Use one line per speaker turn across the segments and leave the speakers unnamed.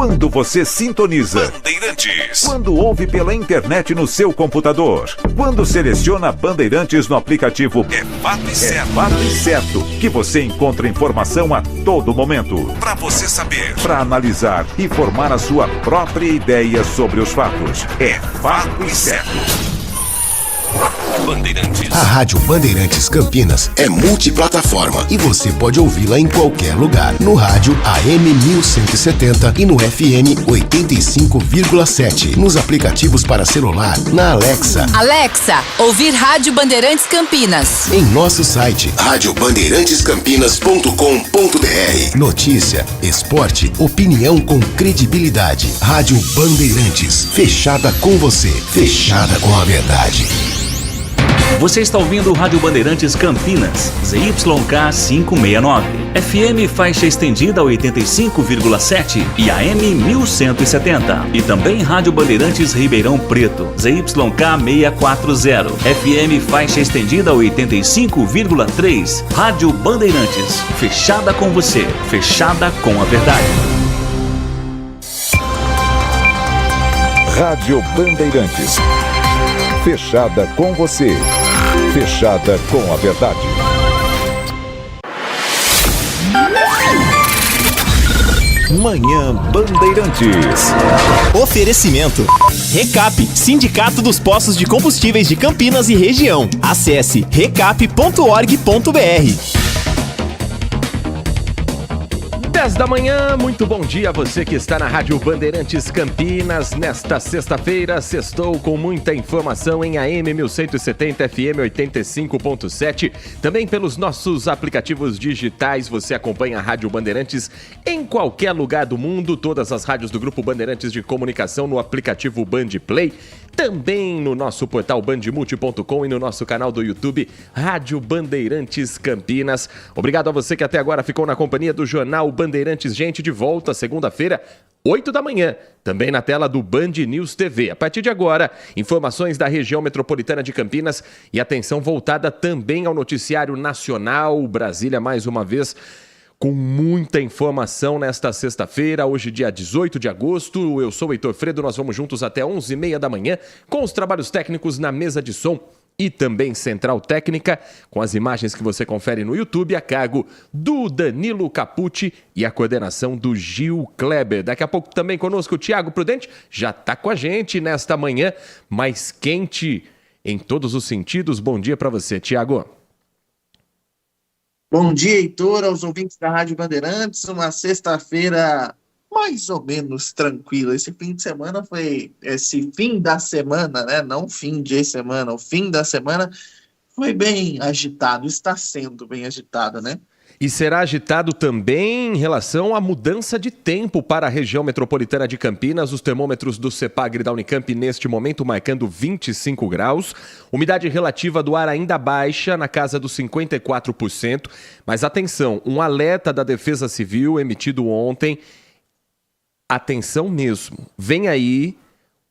Quando você sintoniza Bandeirantes, quando ouve pela internet no seu computador, quando seleciona Bandeirantes no aplicativo, é fato e certo que você encontra informação a todo momento, para você saber, para analisar e formar a sua própria ideia sobre os fatos. É fato e certo.
Bandeirantes. A Rádio Bandeirantes Campinas é multiplataforma e você pode ouvi-la em qualquer lugar. No rádio AM 1170 e no FM 85,7. Nos aplicativos para celular, na Alexa.
Alexa, ouvir Rádio Bandeirantes Campinas.
Em nosso site, radiobandeirantescampinas.com.br. Notícia, esporte, opinião com credibilidade. Rádio Bandeirantes, fechada com você, fechada com a verdade.
Você está ouvindo o Rádio Bandeirantes Campinas, ZYK 569, FM faixa estendida 85,7 e AM 1170. E também Rádio Bandeirantes Ribeirão Preto, ZYK 640, FM faixa estendida 85,3. Rádio Bandeirantes, fechada com você, fechada com a verdade.
Rádio Bandeirantes, fechada com você, fechada com a verdade. Manhã Bandeirantes.
Oferecimento. Recap, Sindicato dos Postos de Combustíveis de Campinas e Região. Acesse recap.org.br.
10 da manhã, muito bom dia a você que está na Rádio Bandeirantes Campinas. Nesta sexta-feira, sextou com muita informação em AM 1170, FM 85.7. Também pelos nossos aplicativos digitais, você acompanha a Rádio Bandeirantes em qualquer lugar do mundo. Todas as rádios do Grupo Bandeirantes de Comunicação no aplicativo Band Play. Também no nosso portal bandmulti.com e no nosso canal do YouTube, Rádio Bandeirantes Campinas. Obrigado a você que até agora ficou na companhia do Jornal Bandeirantes. Gente, de volta segunda-feira, 8 da manhã, também na tela do Band News TV. A partir de agora, informações da região metropolitana de Campinas e atenção voltada também ao noticiário nacional. Brasília, mais uma vez, com muita informação nesta sexta-feira, hoje dia 18 de agosto. Eu sou o Heitor Fredo, nós vamos juntos até 11h30 da manhã com os trabalhos técnicos na mesa de som e também Central Técnica, com as imagens que você confere no YouTube, a cargo do Danilo Capucci e a coordenação do Gil Kleber. Daqui a pouco também conosco o Thiago Prudente, já está com a gente nesta manhã mais quente em todos os sentidos. Bom dia para você, Thiago.
Bom dia, Heitor, aos ouvintes da Rádio Bandeirantes. Uma sexta-feira mais ou menos tranquila. Esse fim da semana, né? Não fim de semana, o fim da semana foi bem agitado, está sendo bem agitado, né?
E será agitado também em relação à mudança de tempo para a região metropolitana de Campinas. Os termômetros do CEPAGRE da Unicamp neste momento marcando 25 graus. Umidade relativa do ar ainda baixa, na casa dos 54%. Mas atenção, um alerta da Defesa Civil emitido ontem. Atenção mesmo, vem aí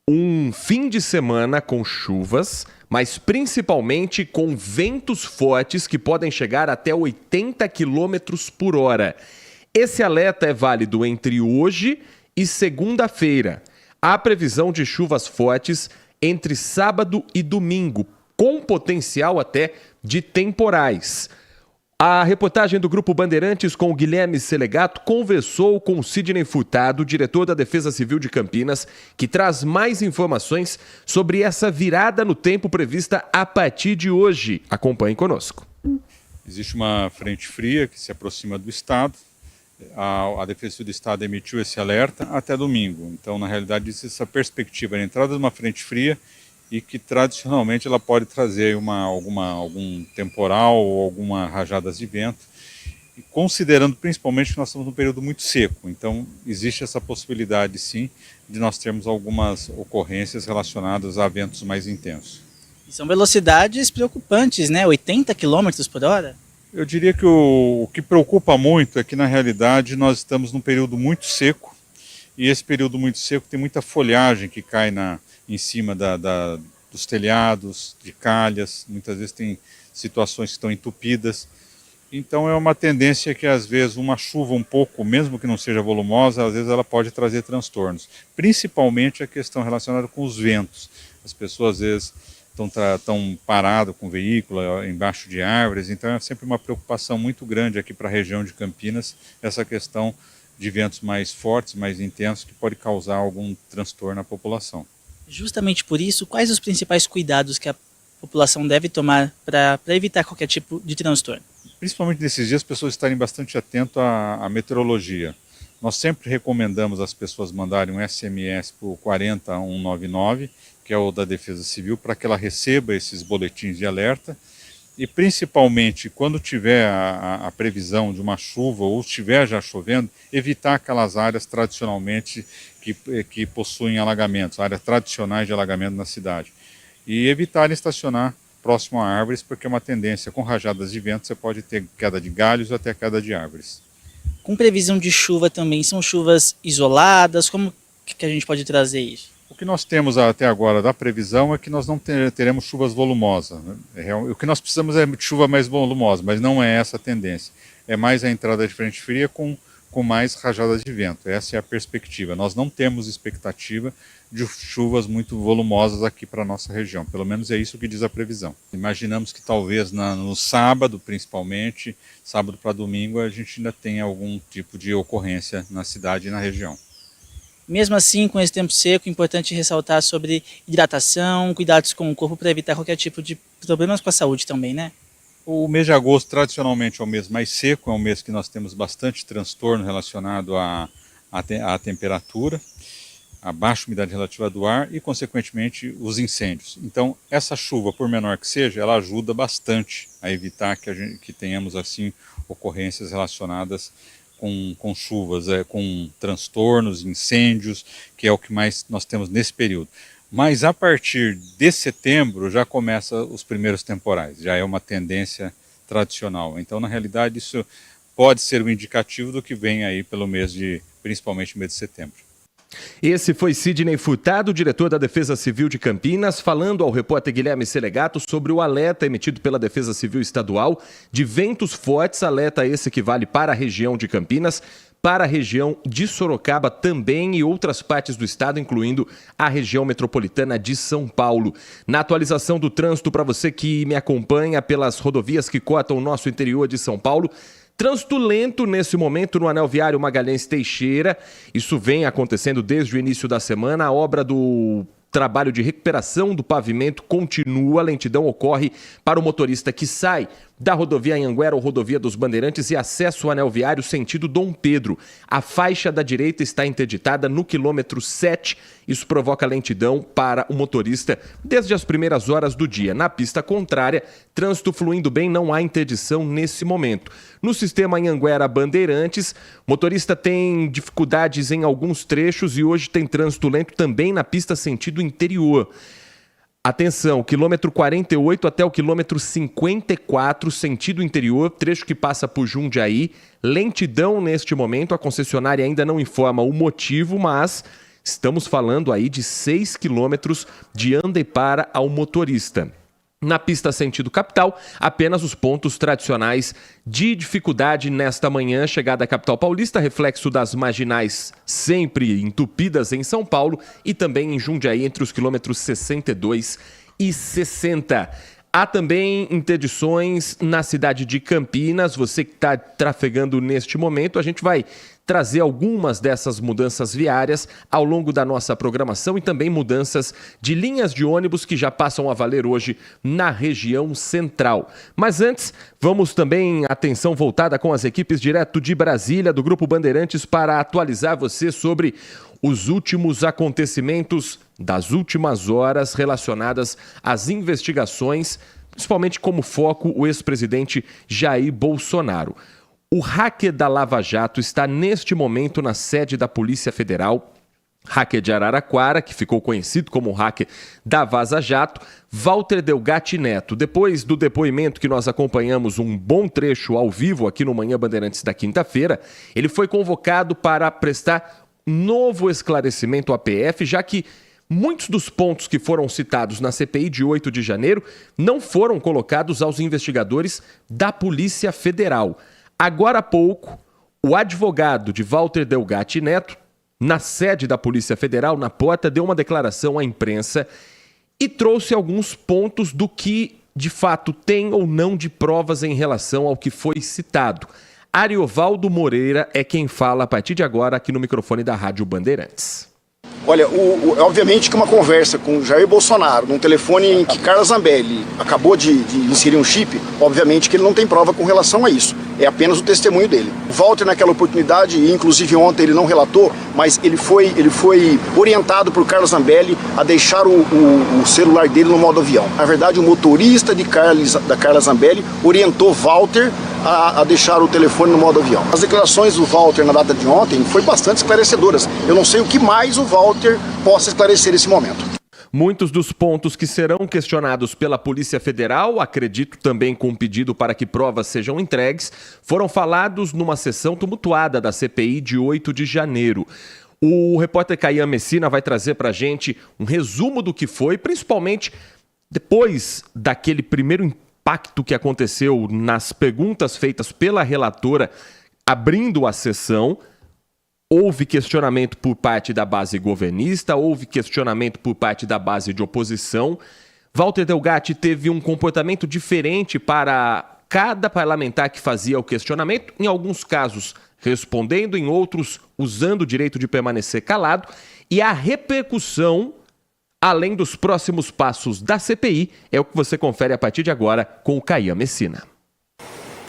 um fim de semana com chuvas, mas principalmente com ventos fortes que podem chegar até 80 km por hora. Esse alerta é válido entre hoje e segunda-feira. Há previsão de chuvas fortes entre sábado e domingo, com potencial até de temporais. A reportagem do Grupo Bandeirantes com o Guilherme Selegato conversou com o Sidney Furtado, diretor da Defesa Civil de Campinas, que traz mais informações sobre essa virada no tempo prevista a partir de hoje. Acompanhe conosco.
Existe uma frente fria que se aproxima do estado. A Defesa Civil do Estado emitiu esse alerta até domingo. Então, na realidade, existe essa perspectiva de entrada de uma frente fria e que tradicionalmente ela pode trazer algum temporal ou alguma rajadas de vento, e considerando principalmente que nós estamos num período muito seco, então existe essa possibilidade sim de nós termos algumas ocorrências relacionadas a ventos mais intensos.
E são velocidades preocupantes, né? 80 km por hora?
Eu diria que o que preocupa muito é que na realidade nós estamos num período muito seco, e esse período muito seco tem muita folhagem que cai em cima dos telhados, de calhas, muitas vezes tem situações que estão entupidas, Então é uma tendência que às vezes uma chuva um pouco, mesmo que não seja volumosa, às vezes ela pode trazer transtornos. Principalmente a questão relacionada com os ventos. As pessoas às vezes estão paradas com o veículo embaixo de árvores, então é sempre uma preocupação muito grande aqui para a região de Campinas, essa questão de ventos mais fortes, mais intensos, que pode causar algum transtorno na população.
Justamente por isso, quais os principais cuidados que a população deve tomar para evitar qualquer tipo de transtorno?
Principalmente nesses dias, as pessoas estarem bastante atentas à meteorologia. Nós sempre recomendamos às pessoas mandarem um SMS para o 40199, que é o da Defesa Civil, para que ela receba esses boletins de alerta. E principalmente, quando tiver a previsão de uma chuva ou estiver já chovendo, evitar aquelas áreas tradicionalmente que possuem alagamentos, áreas tradicionais de alagamento na cidade. E evitar estacionar próximo a árvores, porque é uma tendência, com rajadas de vento, você pode ter queda de galhos ou até queda de árvores.
Com previsão de chuva também, são chuvas isoladas? Como que a gente pode trazer isso?
O que nós temos até agora da previsão é que nós não teremos chuvas volumosas. O que nós precisamos é de chuva mais volumosa, mas não é essa a tendência. É mais a entrada de frente fria com mais rajadas de vento. Essa é a perspectiva. Nós não temos expectativa de chuvas muito volumosas aqui para a nossa região. Pelo menos é isso que diz a previsão. Imaginamos que talvez no sábado, principalmente, sábado para domingo, a gente ainda tenha algum tipo de ocorrência na cidade e na região.
Mesmo assim, com esse tempo seco, é importante ressaltar sobre hidratação, cuidados com o corpo para evitar qualquer tipo de problemas com a saúde também, né?
O mês de agosto, tradicionalmente, é o mês mais seco, é um mês que nós temos bastante transtorno relacionado à temperatura, a baixa umidade relativa do ar e, consequentemente, os incêndios. Então, essa chuva, por menor que seja, ela ajuda bastante a evitar que tenhamos, assim, ocorrências relacionadas com chuvas, com transtornos, incêndios, que é o que mais nós temos nesse período. Mas a partir de setembro já começa os primeiros temporais, já é uma tendência tradicional. Então, na realidade, isso pode ser um indicativo do que vem aí pelo principalmente mês de setembro.
Esse foi Sidney Furtado, diretor da Defesa Civil de Campinas, falando ao repórter Guilherme Selegato sobre o alerta emitido pela Defesa Civil Estadual de ventos fortes, alerta esse que vale para a região de Campinas, para a região de Sorocaba também e outras partes do estado, incluindo a região metropolitana de São Paulo. Na atualização do trânsito, para você que me acompanha pelas rodovias que cortam o nosso interior de São Paulo, trânsito lento nesse momento no anel viário Magalhães Teixeira. Isso vem acontecendo desde o início da semana. A obra do trabalho de recuperação do pavimento continua. A lentidão ocorre para o motorista que sai da rodovia Anhanguera ou rodovia dos Bandeirantes e acessa o anel viário sentido Dom Pedro. A faixa da direita está interditada no quilômetro 7. Isso provoca lentidão para o motorista desde as primeiras horas do dia. Na pista contrária, trânsito fluindo bem, não há interdição nesse momento. No sistema Anhanguera Bandeirantes, motorista tem dificuldades em alguns trechos e hoje tem trânsito lento também na pista sentido interior. Atenção, quilômetro 48 até o quilômetro 54, sentido interior, trecho que passa por Jundiaí. Lentidão neste momento, a concessionária ainda não informa o motivo, mas estamos falando aí de 6 quilômetros de anda e para ao motorista. Na pista sentido capital, apenas os pontos tradicionais de dificuldade nesta manhã, chegada à capital paulista, reflexo das marginais sempre entupidas em São Paulo e também em Jundiaí entre os quilômetros 62 e 60. Há também interdições na cidade de Campinas, você que está trafegando neste momento, a gente vai trazer algumas dessas mudanças viárias ao longo da nossa programação e também mudanças de linhas de ônibus que já passam a valer hoje na região central. Mas antes, vamos também, atenção voltada com as equipes direto de Brasília, do Grupo Bandeirantes, para atualizar você sobre os últimos acontecimentos das últimas horas relacionadas às investigações, principalmente como foco o ex-presidente Jair Bolsonaro. O hacker da Lava Jato está neste momento na sede da Polícia Federal, hacker de Araraquara, que ficou conhecido como hacker da Vaza Jato, Walter Delgatti Neto. Depois do depoimento que nós acompanhamos um bom trecho ao vivo aqui no Manhã Bandeirantes da quinta-feira, ele foi convocado para prestar novo esclarecimento à PF, já que Muitos dos pontos que foram citados na CPI de 8 de janeiro não foram colocados aos investigadores da Polícia Federal. Agora há pouco, o advogado de Walter Delgatti Neto, na sede da Polícia Federal, na porta, deu uma declaração à imprensa e trouxe alguns pontos do que, de fato, tem ou não de provas em relação ao que foi citado. Ariovaldo Moreira é quem fala a partir de agora aqui no microfone da Rádio Bandeirantes.
Olha, obviamente que uma conversa com Jair Bolsonaro, num telefone em que Carla Zambelli acabou de inserir um chip, obviamente que ele não tem prova com relação a isso. É apenas o testemunho dele. O Walter, naquela oportunidade, e inclusive ontem ele não relatou, mas ele foi orientado por Carla Zambelli a deixar o celular dele no modo avião. Na verdade, o motorista da Carla Zambelli orientou Walter a deixar o telefone no modo avião. As declarações do Walter na data de ontem foram bastante esclarecedoras. Eu não sei o que mais o Walter possa esclarecer nesse momento.
Muitos dos pontos que serão questionados pela Polícia Federal, acredito também com um pedido para que provas sejam entregues, foram falados numa sessão tumultuada da CPI de 8 de janeiro. O repórter Caian Messina vai trazer para a gente um resumo do que foi, principalmente depois daquele primeiro impacto que aconteceu nas perguntas feitas pela relatora abrindo a sessão. Houve questionamento por parte da base governista, houve questionamento por parte da base de oposição. Walter Delgatti teve um comportamento diferente para cada parlamentar que fazia o questionamento, em alguns casos respondendo, em outros usando o direito de permanecer calado. E a repercussão, além dos próximos passos da CPI, é o que você confere a partir de agora com o Caian Messina.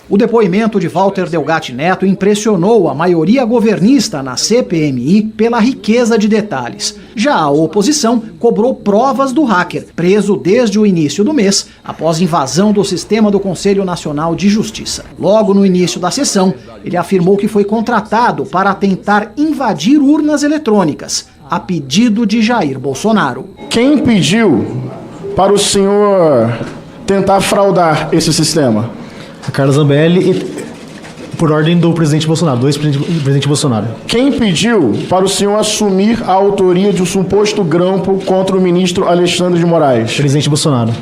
O depoimento de Walter Delgatti Neto impressionou a maioria governista na CPMI pela riqueza de detalhes. Já a oposição cobrou provas do hacker, preso desde o início do mês, após invasão do sistema do Conselho Nacional de Justiça. Logo no início da sessão, ele afirmou que foi contratado para tentar invadir urnas eletrônicas, a pedido de Jair Bolsonaro.
Quem pediu para o senhor tentar fraudar esse sistema?
A Carla Zambelli, por ordem do presidente Bolsonaro, do ex-presidente Bolsonaro.
Quem pediu para o senhor assumir a autoria de um suposto grampo contra o ministro Alexandre de Moraes?
Presidente Bolsonaro.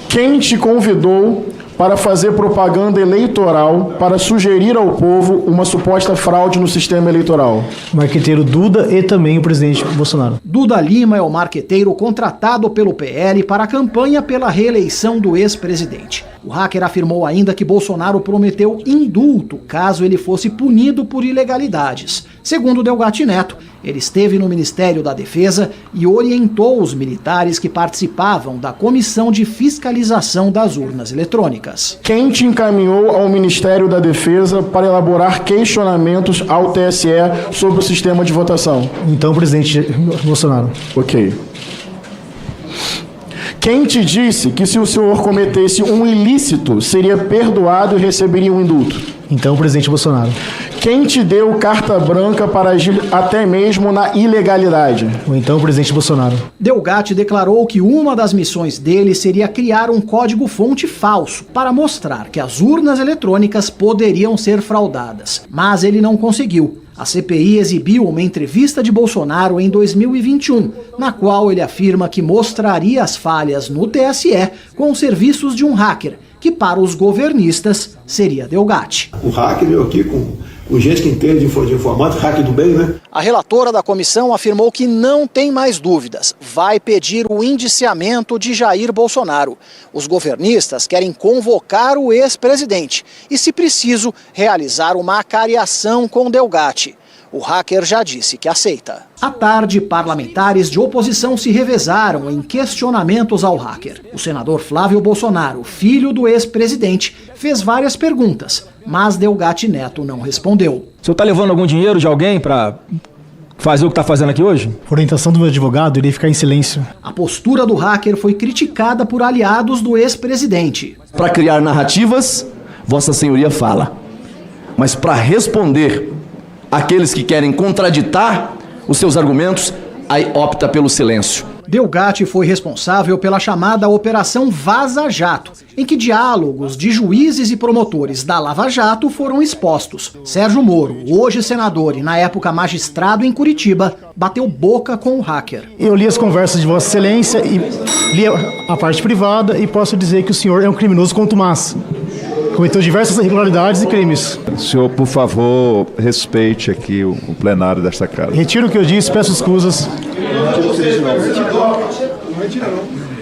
Quem te convidou para fazer propaganda eleitoral para sugerir ao povo uma suposta fraude no sistema eleitoral?
O marqueteiro Duda e também o presidente Bolsonaro.
Duda Lima é o marqueteiro contratado pelo PL para a campanha pela reeleição do ex-presidente. O hacker afirmou ainda que Bolsonaro prometeu indulto caso ele fosse punido por ilegalidades. Segundo Delgatti Neto, ele esteve no Ministério da Defesa e orientou os militares que participavam da Comissão de Fiscalização das Urnas Eletrônicas.
Quem te encaminhou ao Ministério da Defesa para elaborar questionamentos ao TSE sobre o sistema de votação?
Então, presidente Bolsonaro.
Ok. Quem te disse que se o senhor cometesse um ilícito, seria perdoado e receberia um indulto?
Então, presidente Bolsonaro.
Quem te deu carta branca para agir até mesmo na ilegalidade?
Ou então, presidente Bolsonaro.
Delgatti declarou que uma das missões dele seria criar um código-fonte falso para mostrar que as urnas eletrônicas poderiam ser fraudadas. Mas ele não conseguiu. A CPI exibiu uma entrevista de Bolsonaro em 2021, na qual ele afirma que mostraria as falhas no TSE com os serviços de um hacker, que para os governistas seria Delgatti.
O hacker veio aqui com gente que entende de informática, hacker do bem, né?
A relatora da comissão afirmou que não tem mais dúvidas. Vai pedir o indiciamento de Jair Bolsonaro. Os governistas querem convocar o ex-presidente e, se preciso, realizar uma acariação com Delgatti. O hacker já disse que aceita. À tarde, parlamentares de oposição se revezaram em questionamentos ao hacker. O senador Flávio Bolsonaro, filho do ex-presidente, fez várias perguntas, mas Delgatti Neto não respondeu.
O senhor está levando algum dinheiro de alguém para fazer o que está fazendo aqui hoje?
Por orientação do meu advogado, ele ia ficar em silêncio.
A postura do hacker foi criticada por aliados do ex-presidente.
Para criar narrativas, Vossa Senhoria fala. Mas para responder aqueles que querem contraditar os seus argumentos, aí opta pelo silêncio.
Delgatti foi responsável pela chamada Operação Vaza Jato, em que diálogos de juízes e promotores da Lava Jato foram expostos. Sérgio Moro, hoje senador e na época magistrado em Curitiba, bateu boca com o hacker.
Eu li as conversas de Vossa Excelência e li a parte privada e posso dizer que o senhor é um criminoso contumaz. Cometeu diversas irregularidades e crimes.
Senhor, por favor, respeite aqui o plenário desta casa.
Retiro o que eu disse, peço escusas.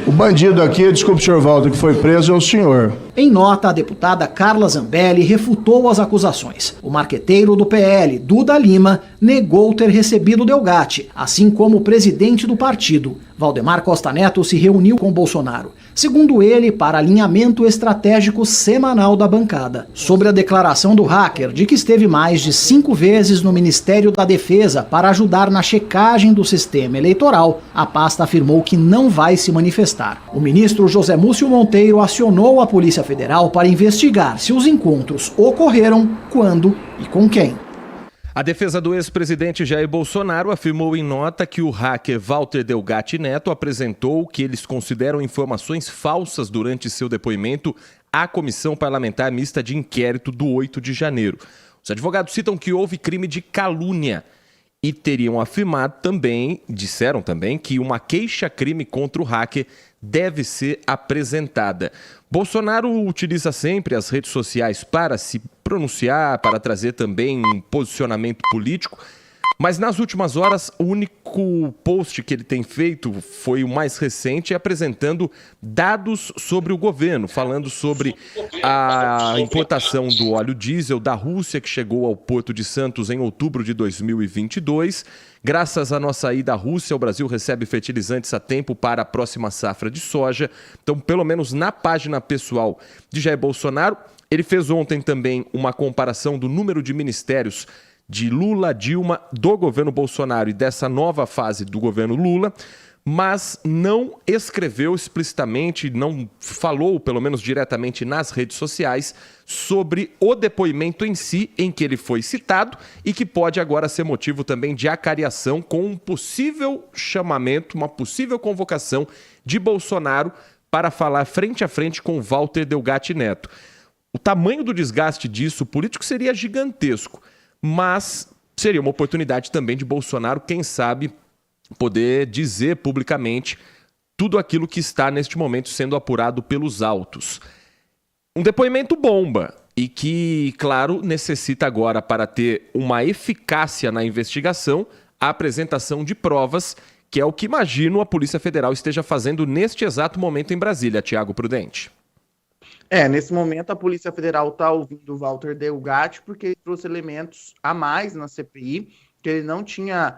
O bandido aqui, desculpe, senhor Walter, que foi preso é o senhor.
Em nota, a deputada Carla Zambelli refutou as acusações. O marqueteiro do PL, Duda Lima, negou ter recebido Delgatti, assim como o presidente do partido. Valdemar Costa Neto se reuniu com Bolsonaro, segundo ele, para alinhamento estratégico semanal da bancada. Sobre a declaração do hacker de que esteve mais de 5 vezes no Ministério da Defesa para ajudar na checagem do sistema eleitoral, a pasta afirmou que não vai se manifestar. O ministro José Múcio Monteiro acionou a Polícia Federal para investigar se os encontros ocorreram, quando e com quem.
A defesa do ex-presidente Jair Bolsonaro afirmou em nota que o hacker Walter Delgatti Neto apresentou o que eles consideram informações falsas durante seu depoimento à Comissão Parlamentar Mista de Inquérito do 8 de janeiro. Os advogados citam que houve crime de calúnia e teriam afirmado também, disseram também, que uma queixa-crime contra o hacker deve ser apresentada. Bolsonaro utiliza sempre as redes sociais para se pronunciar, para trazer também um posicionamento político, mas nas últimas horas o único post que ele tem feito foi o mais recente, apresentando dados sobre o governo, falando sobre a importação do óleo diesel da Rússia, que chegou ao Porto de Santos em outubro de 2022. Graças à nossa ida à Rússia, o Brasil recebe fertilizantes a tempo para a próxima safra de soja. Então, pelo menos na página pessoal de Jair Bolsonaro, ele fez ontem também uma comparação do número de ministérios de Lula, Dilma, do governo Bolsonaro e dessa nova fase do governo Lula, mas não escreveu explicitamente, não falou, pelo menos diretamente nas redes sociais, sobre o depoimento em si, em que ele foi citado e que pode agora ser motivo também de acariação com um possível chamamento, uma possível convocação de Bolsonaro para falar frente a frente com Walter Delgatti Neto. O tamanho do desgaste disso político seria gigantesco, mas seria uma oportunidade também de Bolsonaro, quem sabe, poder dizer publicamente tudo aquilo que está neste momento sendo apurado pelos autos. Um depoimento bomba e que, claro, necessita agora, para ter uma eficácia na investigação, a apresentação de provas, que é o que imagino a Polícia Federal esteja fazendo neste exato momento em Brasília, Tiago Prudente.
Nesse momento a Polícia Federal está ouvindo o Walter Delgatti porque ele trouxe elementos a mais na CPI que ele não tinha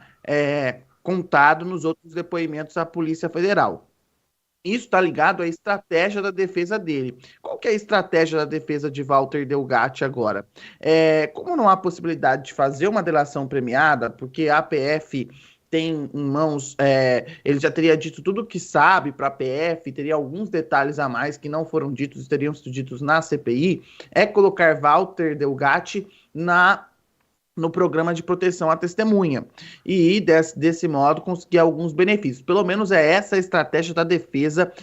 contado nos outros depoimentos à Polícia Federal. Isso está ligado à estratégia da defesa dele. Qual que é a estratégia da defesa de Walter Delgatti agora? Como não há possibilidade de fazer uma delação premiada, porque a APF tem em mãos, ele já teria dito tudo o que sabe para a PF, teria alguns detalhes a mais que não foram ditos, teriam sido ditos na CPI, é colocar Walter Delgatti no programa de proteção à testemunha e desse modo conseguir alguns benefícios. Pelo menos é essa a estratégia da defesa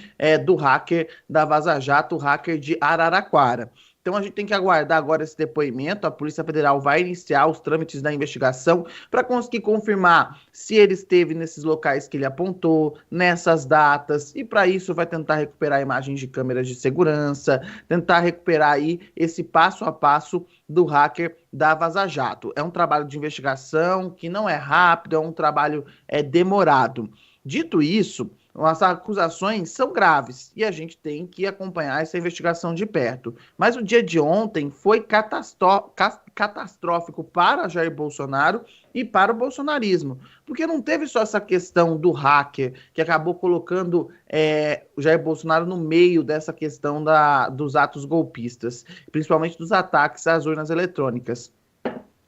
do hacker da Vaza Jato, o hacker de Araraquara. Então a gente tem que aguardar agora esse depoimento, a Polícia Federal vai iniciar os trâmites da investigação para conseguir confirmar se ele esteve nesses locais que ele apontou, nessas datas, e para isso vai tentar recuperar imagens de câmeras de segurança, tentar recuperar aí esse passo a passo do hacker da Vaza Jato. É um trabalho de investigação que não é rápido, é um trabalho demorado. Dito isso, as acusações são graves e a gente tem que acompanhar essa investigação de perto. Mas o dia de ontem foi catastrófico para Jair Bolsonaro e para o bolsonarismo, porque não teve só essa questão do hacker que acabou colocando o Jair Bolsonaro no meio dessa questão dos atos golpistas, principalmente dos ataques às urnas eletrônicas.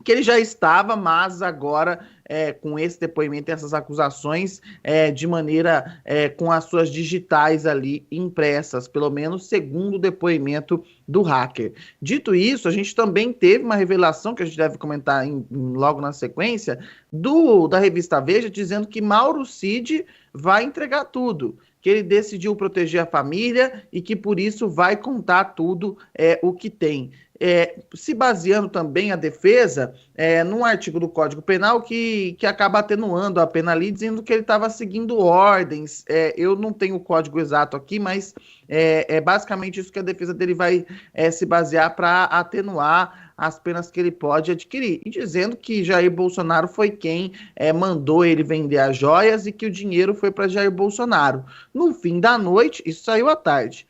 que ele já estava, mas agora com esse depoimento e essas acusações de maneira com as suas digitais ali impressas, pelo menos segundo o depoimento do hacker. Dito isso, a gente também teve uma revelação que a gente deve comentar logo na sequência da revista Veja, dizendo que Mauro Cid vai entregar tudo, que ele decidiu proteger a família e que por isso vai contar tudo o que tem. Se baseando também a defesa num artigo do Código Penal que acaba atenuando a pena ali, dizendo que ele estava seguindo ordens. Eu não tenho o código exato aqui, mas é basicamente isso que a defesa dele vai se basear para atenuar as penas que ele pode adquirir. E dizendo que Jair Bolsonaro foi quem mandou ele vender as joias e que o dinheiro foi para Jair Bolsonaro. No fim da noite, isso saiu à tarde.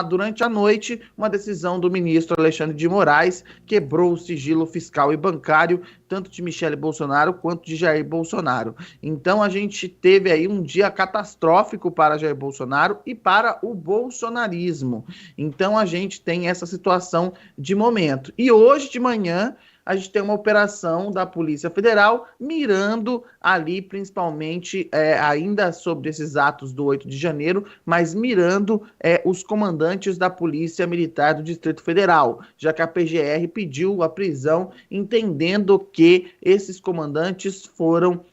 Durante a noite, uma decisão do ministro Alexandre de Moraes quebrou o sigilo fiscal e bancário, tanto de Michele Bolsonaro quanto de Jair Bolsonaro. Então a gente teve aí um dia catastrófico para Jair Bolsonaro e para o bolsonarismo. Então a gente tem essa situação de momento. E hoje de manhã a gente tem uma operação da Polícia Federal mirando ali, principalmente, ainda sobre esses atos do 8 de janeiro, mas mirando os comandantes da Polícia Militar do Distrito Federal, já que a PGR pediu a prisão, entendendo que esses comandantes foram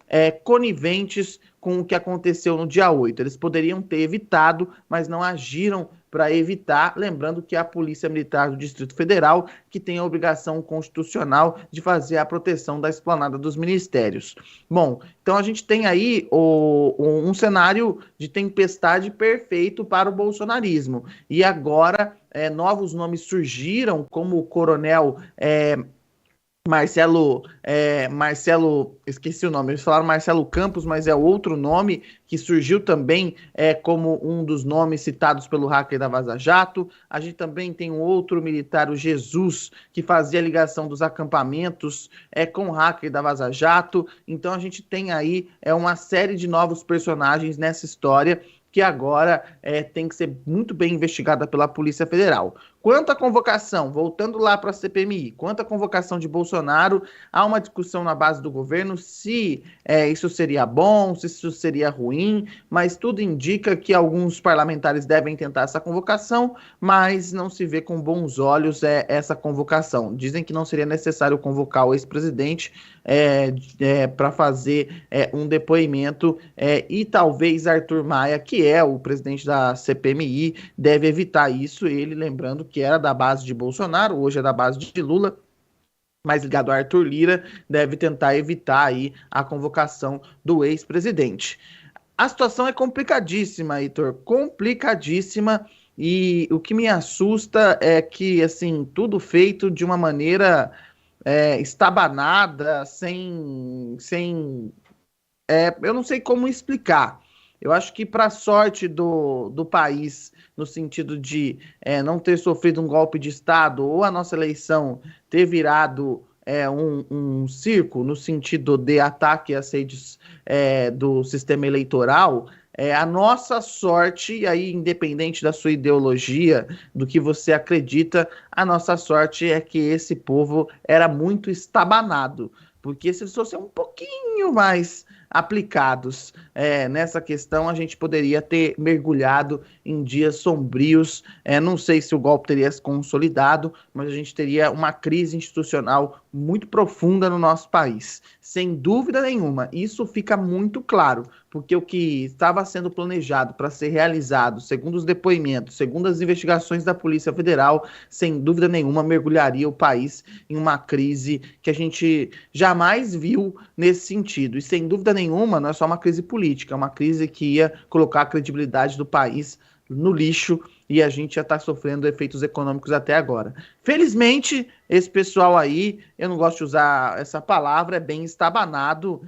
coniventes com o que aconteceu no dia 8. Eles poderiam ter evitado, mas não agiram para evitar, lembrando que é a Polícia Militar do Distrito Federal que tem a obrigação constitucional de fazer a proteção da esplanada dos ministérios. Bom, então a gente tem aí um cenário de tempestade perfeito para o bolsonarismo. E agora novos nomes surgiram, como o coronel Marcelo, esqueci o nome, eles falaram Marcelo Campos, mas é outro nome que surgiu também como um dos nomes citados pelo hacker da Vaza Jato. A gente também tem um outro militar, o Jesus, que fazia ligação dos acampamentos com o hacker da Vaza Jato. Então a gente tem aí uma série de novos personagens nessa história que agora tem que ser muito bem investigada pela Polícia Federal. Quanto à convocação, voltando lá para a CPMI, quanto à convocação de Bolsonaro, há uma discussão na base do governo se isso seria bom, se isso seria ruim, mas tudo indica que alguns parlamentares devem tentar essa convocação, mas não se vê com bons olhos essa convocação. Dizem que não seria necessário convocar o ex-presidente para fazer um depoimento e talvez Arthur Maia, que é o presidente da CPMI, deve evitar isso, ele lembrando que era da base de Bolsonaro, hoje é da base de Lula, mais ligado a Arthur Lira, deve tentar evitar aí a convocação do ex-presidente. A situação é complicadíssima, Heitor, complicadíssima, e o que me assusta é que, assim, tudo feito de uma maneira estabanada, eu não sei como explicar. Eu acho que, para a sorte do país, no sentido de não ter sofrido um golpe de Estado ou a nossa eleição ter virado um circo, no sentido de ataque às redes do sistema eleitoral, a nossa sorte, e aí independente da sua ideologia, do que você acredita, a nossa sorte é que esse povo era muito estabanado, porque se eles fossem um pouquinho mais aplicados nessa questão, a gente poderia ter mergulhado em dias sombrios. Não sei se o golpe teria se consolidado, mas a gente teria uma crise institucional muito profunda no nosso país, sem dúvida nenhuma. Isso fica muito claro, porque o que estava sendo planejado para ser realizado, segundo os depoimentos, segundo as investigações da Polícia Federal, sem dúvida nenhuma mergulharia o país em uma crise que a gente jamais viu nesse sentido. E sem dúvida nenhuma não é só uma crise política, é uma crise que ia colocar a credibilidade do país no lixo, e a gente já está sofrendo efeitos econômicos até agora. Felizmente, esse pessoal aí, eu não gosto de usar essa palavra, é bem estabanado.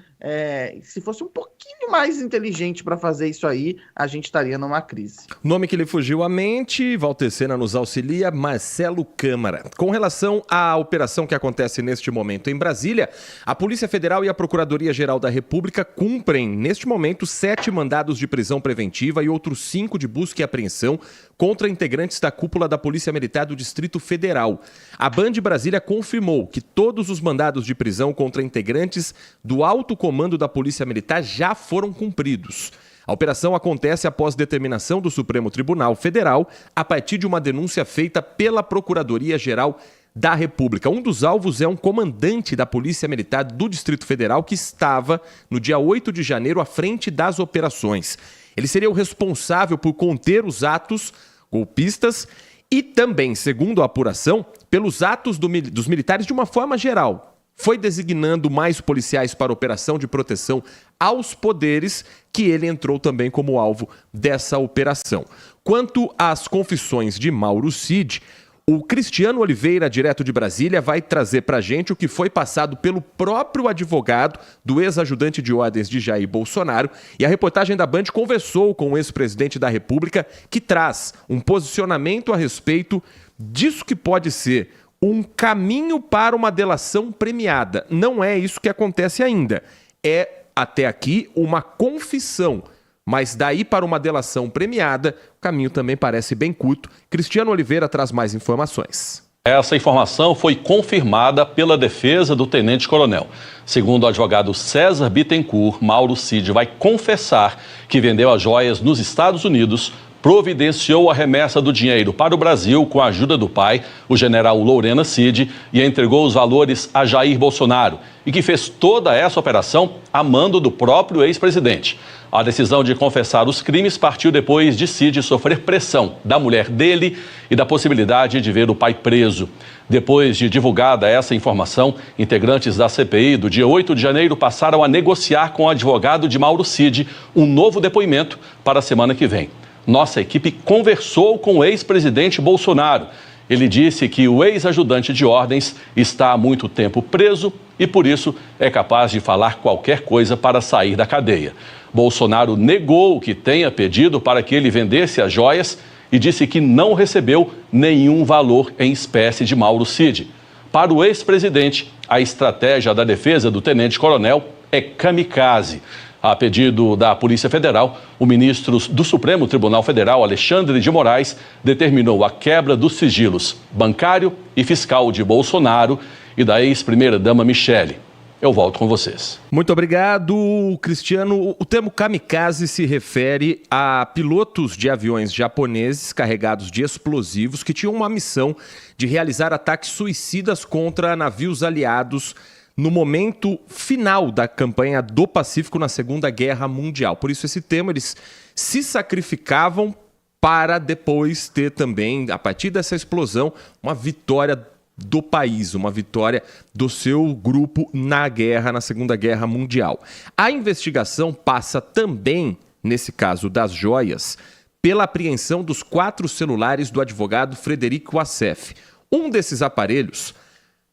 Se fosse um pouquinho pouquinho mais inteligente para fazer isso aí, a gente estaria numa crise.
Nome que lhe fugiu à mente, Valtecena nos auxilia, Marcelo Câmara. Com relação à operação que acontece neste momento em Brasília, a Polícia Federal e a Procuradoria-Geral da República cumprem, neste momento, 7 mandados de prisão preventiva e outros 5 de busca e apreensão contra integrantes da cúpula da Polícia Militar do Distrito Federal. A Band Brasília confirmou que todos os mandados de prisão contra integrantes do alto comando da Polícia Militar já foram cumpridos. A operação acontece após determinação do Supremo Tribunal Federal, a partir de uma denúncia feita pela Procuradoria-Geral da República. Um dos alvos é um comandante da Polícia Militar do Distrito Federal que estava, no dia 8 de janeiro, à frente das operações. Ele seria o responsável por conter os atos golpistas e também, segundo a apuração, pelos atos dos militares de uma forma geral. Foi designando mais policiais para operação de proteção aos poderes que ele entrou também como alvo dessa operação. Quanto às confissões de Mauro Cid, o Cristiano Oliveira, direto de Brasília, vai trazer para a gente o que foi passado pelo próprio advogado do ex-ajudante de ordens de Jair Bolsonaro. E a reportagem da Band conversou com o ex-presidente da República, que traz um posicionamento a respeito disso que pode ser um caminho para uma delação premiada. Não é isso que acontece ainda. É, até aqui, uma confissão. Mas daí para uma delação premiada, o caminho também parece bem curto. Cristiano Oliveira traz mais informações.
Essa informação foi confirmada pela defesa do tenente-coronel. Segundo o advogado César Bittencourt, Mauro Cid vai confessar que vendeu as joias nos Estados Unidos, providenciou a remessa do dinheiro para o Brasil com a ajuda do pai, o general Lorena Cid, e entregou os valores a Jair Bolsonaro, e que fez toda essa operação a mando do próprio ex-presidente. A decisão de confessar os crimes partiu depois de Cid sofrer pressão da mulher dele e da possibilidade de ver o pai preso. Depois de divulgada essa informação, integrantes da CPI do dia 8 de janeiro passaram a negociar com o advogado de Mauro Cid um novo depoimento para a semana que vem. Nossa equipe conversou com o ex-presidente Bolsonaro. Ele disse que o ex-ajudante de ordens está há muito tempo preso e, por isso, é capaz de falar qualquer coisa para sair da cadeia. Bolsonaro negou que tenha pedido para que ele vendesse as joias e disse que não recebeu nenhum valor em espécie de Mauro Cid. Para o ex-presidente, a estratégia da defesa do tenente-coronel é kamikaze. A pedido da Polícia Federal, o ministro do Supremo Tribunal Federal, Alexandre de Moraes, determinou a quebra dos sigilos bancário e fiscal de Bolsonaro e da ex-primeira-dama Michele. Eu volto com vocês.
Muito obrigado, Cristiano. O termo kamikaze se refere a pilotos de aviões japoneses carregados de explosivos que tinham uma missão de realizar ataques suicidas contra navios aliados no momento final da campanha do Pacífico na Segunda Guerra Mundial. Por isso esse termo, eles se sacrificavam para depois ter também, a partir dessa explosão, uma vitória do país, uma vitória do seu grupo na guerra, na Segunda Guerra Mundial. A investigação passa também, nesse caso das joias, pela apreensão dos 4 celulares do advogado Frederico Assef. Um desses aparelhos,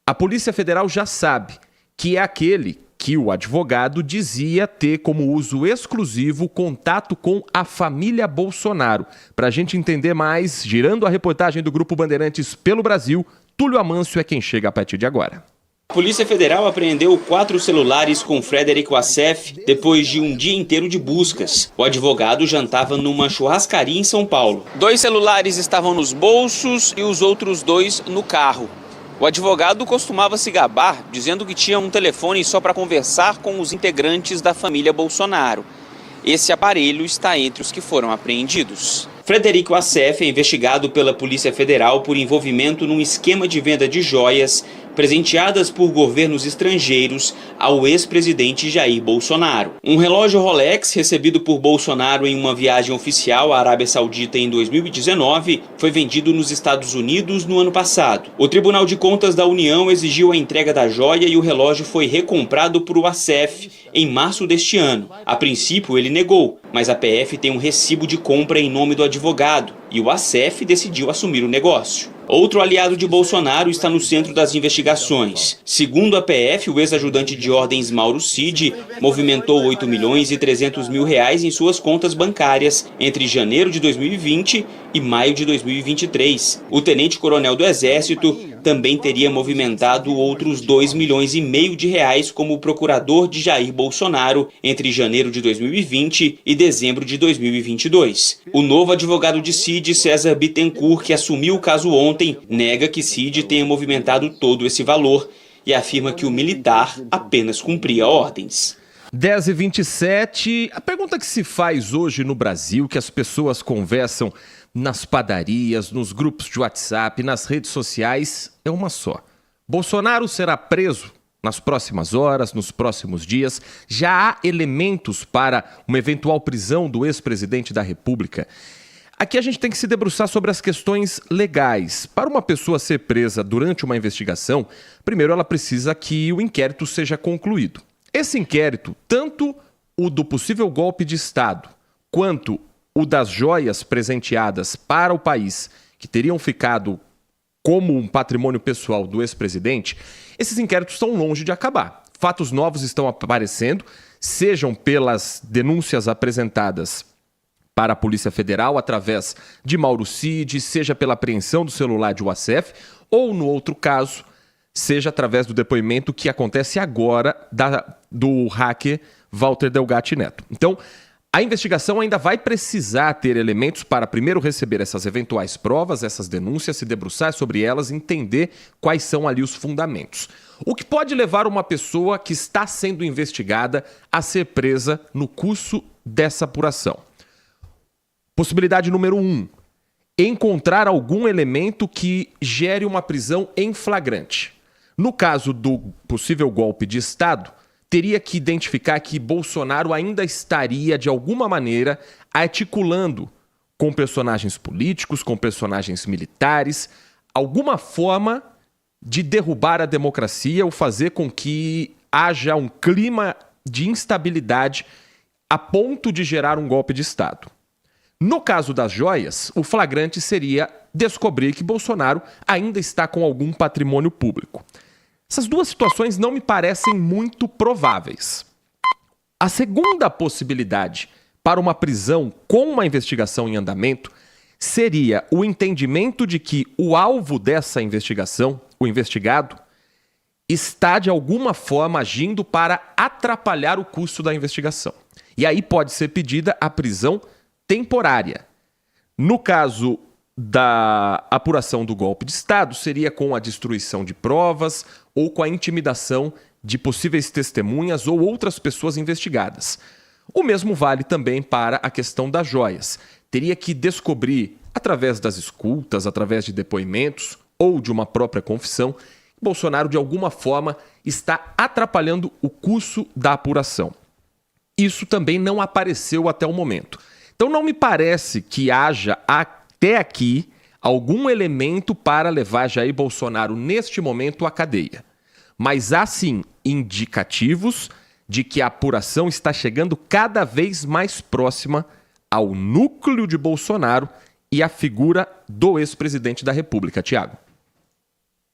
a Polícia Federal já sabe que é aquele que o advogado dizia ter como uso exclusivo contato com a família Bolsonaro. Para a gente entender mais, girando a reportagem do Grupo Bandeirantes pelo Brasil, Túlio Amâncio é quem chega a partir de agora.
A Polícia Federal apreendeu 4 celulares com Frederico Assef depois de um dia inteiro de buscas. O advogado jantava numa churrascaria em São Paulo. 2 celulares estavam nos bolsos e os outros 2 no carro. O advogado costumava se gabar, dizendo que tinha um telefone só para conversar com os integrantes da família Bolsonaro. Esse aparelho está entre os que foram apreendidos. Frederico Assef é investigado pela Polícia Federal por envolvimento num esquema de venda de joias presenteadas por governos estrangeiros ao ex-presidente Jair Bolsonaro. Um relógio Rolex recebido por Bolsonaro em uma viagem oficial à Arábia Saudita em 2019 foi vendido nos Estados Unidos no ano passado. O Tribunal de Contas da União exigiu a entrega da joia e o relógio foi recomprado por Assef em março deste ano. A princípio ele negou, mas a PF tem um recibo de compra em nome do advogado e o Assef decidiu assumir o negócio. Outro aliado de Bolsonaro está no centro das investigações. Segundo a PF, o ex-ajudante de ordens Mauro Cid movimentou R$ 8.300.000 em suas contas bancárias entre janeiro de 2020 e maio de 2023. O tenente-coronel do Exército também teria movimentado outros R$ 2,5 milhões como procurador de Jair Bolsonaro entre janeiro de 2020 e dezembro de 2022. O novo advogado de Cid, César Bittencourt, que assumiu o caso ontem, nega que Cid tenha movimentado todo esse valor e afirma que o militar apenas cumpria ordens.
10h27, a pergunta que se faz hoje no Brasil, que as pessoas conversam nas padarias, nos grupos de WhatsApp, nas redes sociais, é uma só. Bolsonaro será preso nas próximas horas, nos próximos dias? Já há elementos para uma eventual prisão do ex-presidente da República? Aqui a gente tem que se debruçar sobre as questões legais. Para uma pessoa ser presa durante uma investigação, primeiro ela precisa que o inquérito seja concluído. Esse inquérito, tanto o do possível golpe de Estado, quanto o das joias presenteadas para o país, que teriam ficado como um patrimônio pessoal do ex-presidente, esses inquéritos estão longe de acabar. Fatos novos estão aparecendo, sejam pelas denúncias apresentadas para a Polícia Federal através de Mauro Cid, seja pela apreensão do celular de Wassef, ou no outro caso, seja através do depoimento que acontece agora do hacker Walter Delgatti Neto. Então, a investigação ainda vai precisar ter elementos para primeiro receber essas eventuais provas, essas denúncias, se debruçar sobre elas, entender quais são ali os fundamentos. O que pode levar uma pessoa que está sendo investigada a ser presa no curso dessa apuração? Possibilidade número 1, encontrar algum elemento que gere uma prisão em flagrante. No caso do possível golpe de Estado, teria que identificar que Bolsonaro ainda estaria, de alguma maneira, articulando com personagens políticos, com personagens militares, alguma forma de derrubar a democracia ou fazer com que haja um clima de instabilidade a ponto de gerar um golpe de Estado. No caso das joias, o flagrante seria descobrir que Bolsonaro ainda está com algum patrimônio público. Essas duas situações não me parecem muito prováveis. A segunda possibilidade para uma prisão com uma investigação em andamento seria o entendimento de que o alvo dessa investigação, o investigado, está de alguma forma agindo para atrapalhar o curso da investigação. E aí pode ser pedida a prisão temporária. No caso da apuração do golpe de Estado, seria com a destruição de provas ou com a intimidação de possíveis testemunhas ou outras pessoas investigadas. O mesmo vale também para a questão das joias. Teria que descobrir, através das escutas, através de depoimentos ou de uma própria confissão, que Bolsonaro de alguma forma está atrapalhando o curso da apuração. Isso também não apareceu até o momento. Então não me parece que haja até aqui algum elemento para levar Jair Bolsonaro neste momento à cadeia. Mas há sim indicativos de que a apuração está chegando cada vez mais próxima ao núcleo de Bolsonaro e à figura do ex-presidente da República. Tiago.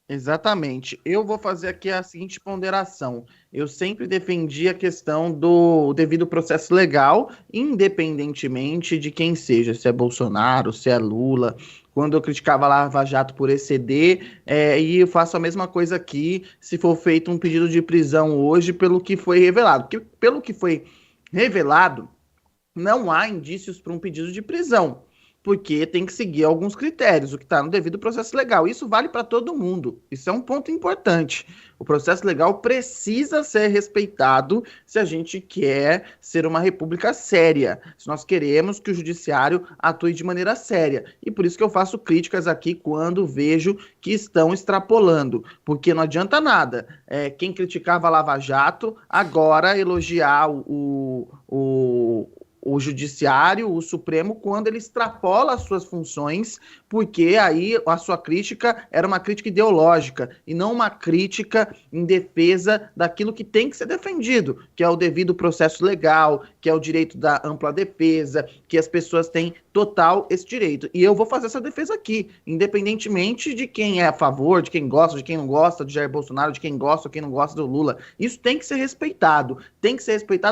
Exatamente. Eu vou fazer aqui a seguinte ponderação. Eu sempre defendi a questão do devido processo legal, independentemente de quem seja, se é Bolsonaro, se é Lula. Quando eu criticava a Lava Jato por exceder, e eu faço a mesma coisa aqui, se for feito um pedido de prisão hoje pelo que foi revelado. Porque pelo que foi revelado, não há indícios para um pedido de prisão, porque tem que seguir alguns critérios, o que está no devido processo legal. Isso vale para todo mundo. Isso é um ponto importante. O processo legal precisa ser respeitado se a gente quer ser uma república séria, se nós queremos que o judiciário atue de maneira séria. E por isso que eu faço críticas aqui quando vejo que estão extrapolando, porque não adianta nada. Quem criticava a Lava Jato, agora elogiar o o Judiciário, o Supremo, quando ele extrapola as suas funções, porque aí a sua crítica era uma crítica ideológica e não uma crítica em defesa daquilo que tem que ser defendido, que é o devido processo legal, que é o direito da ampla defesa, que as pessoas têm total esse direito. E eu vou fazer essa defesa aqui, independentemente de quem é a favor, de quem gosta, de quem não gosta de Jair Bolsonaro, de quem gosta ou quem não gosta do Lula. Isso tem que ser respeitado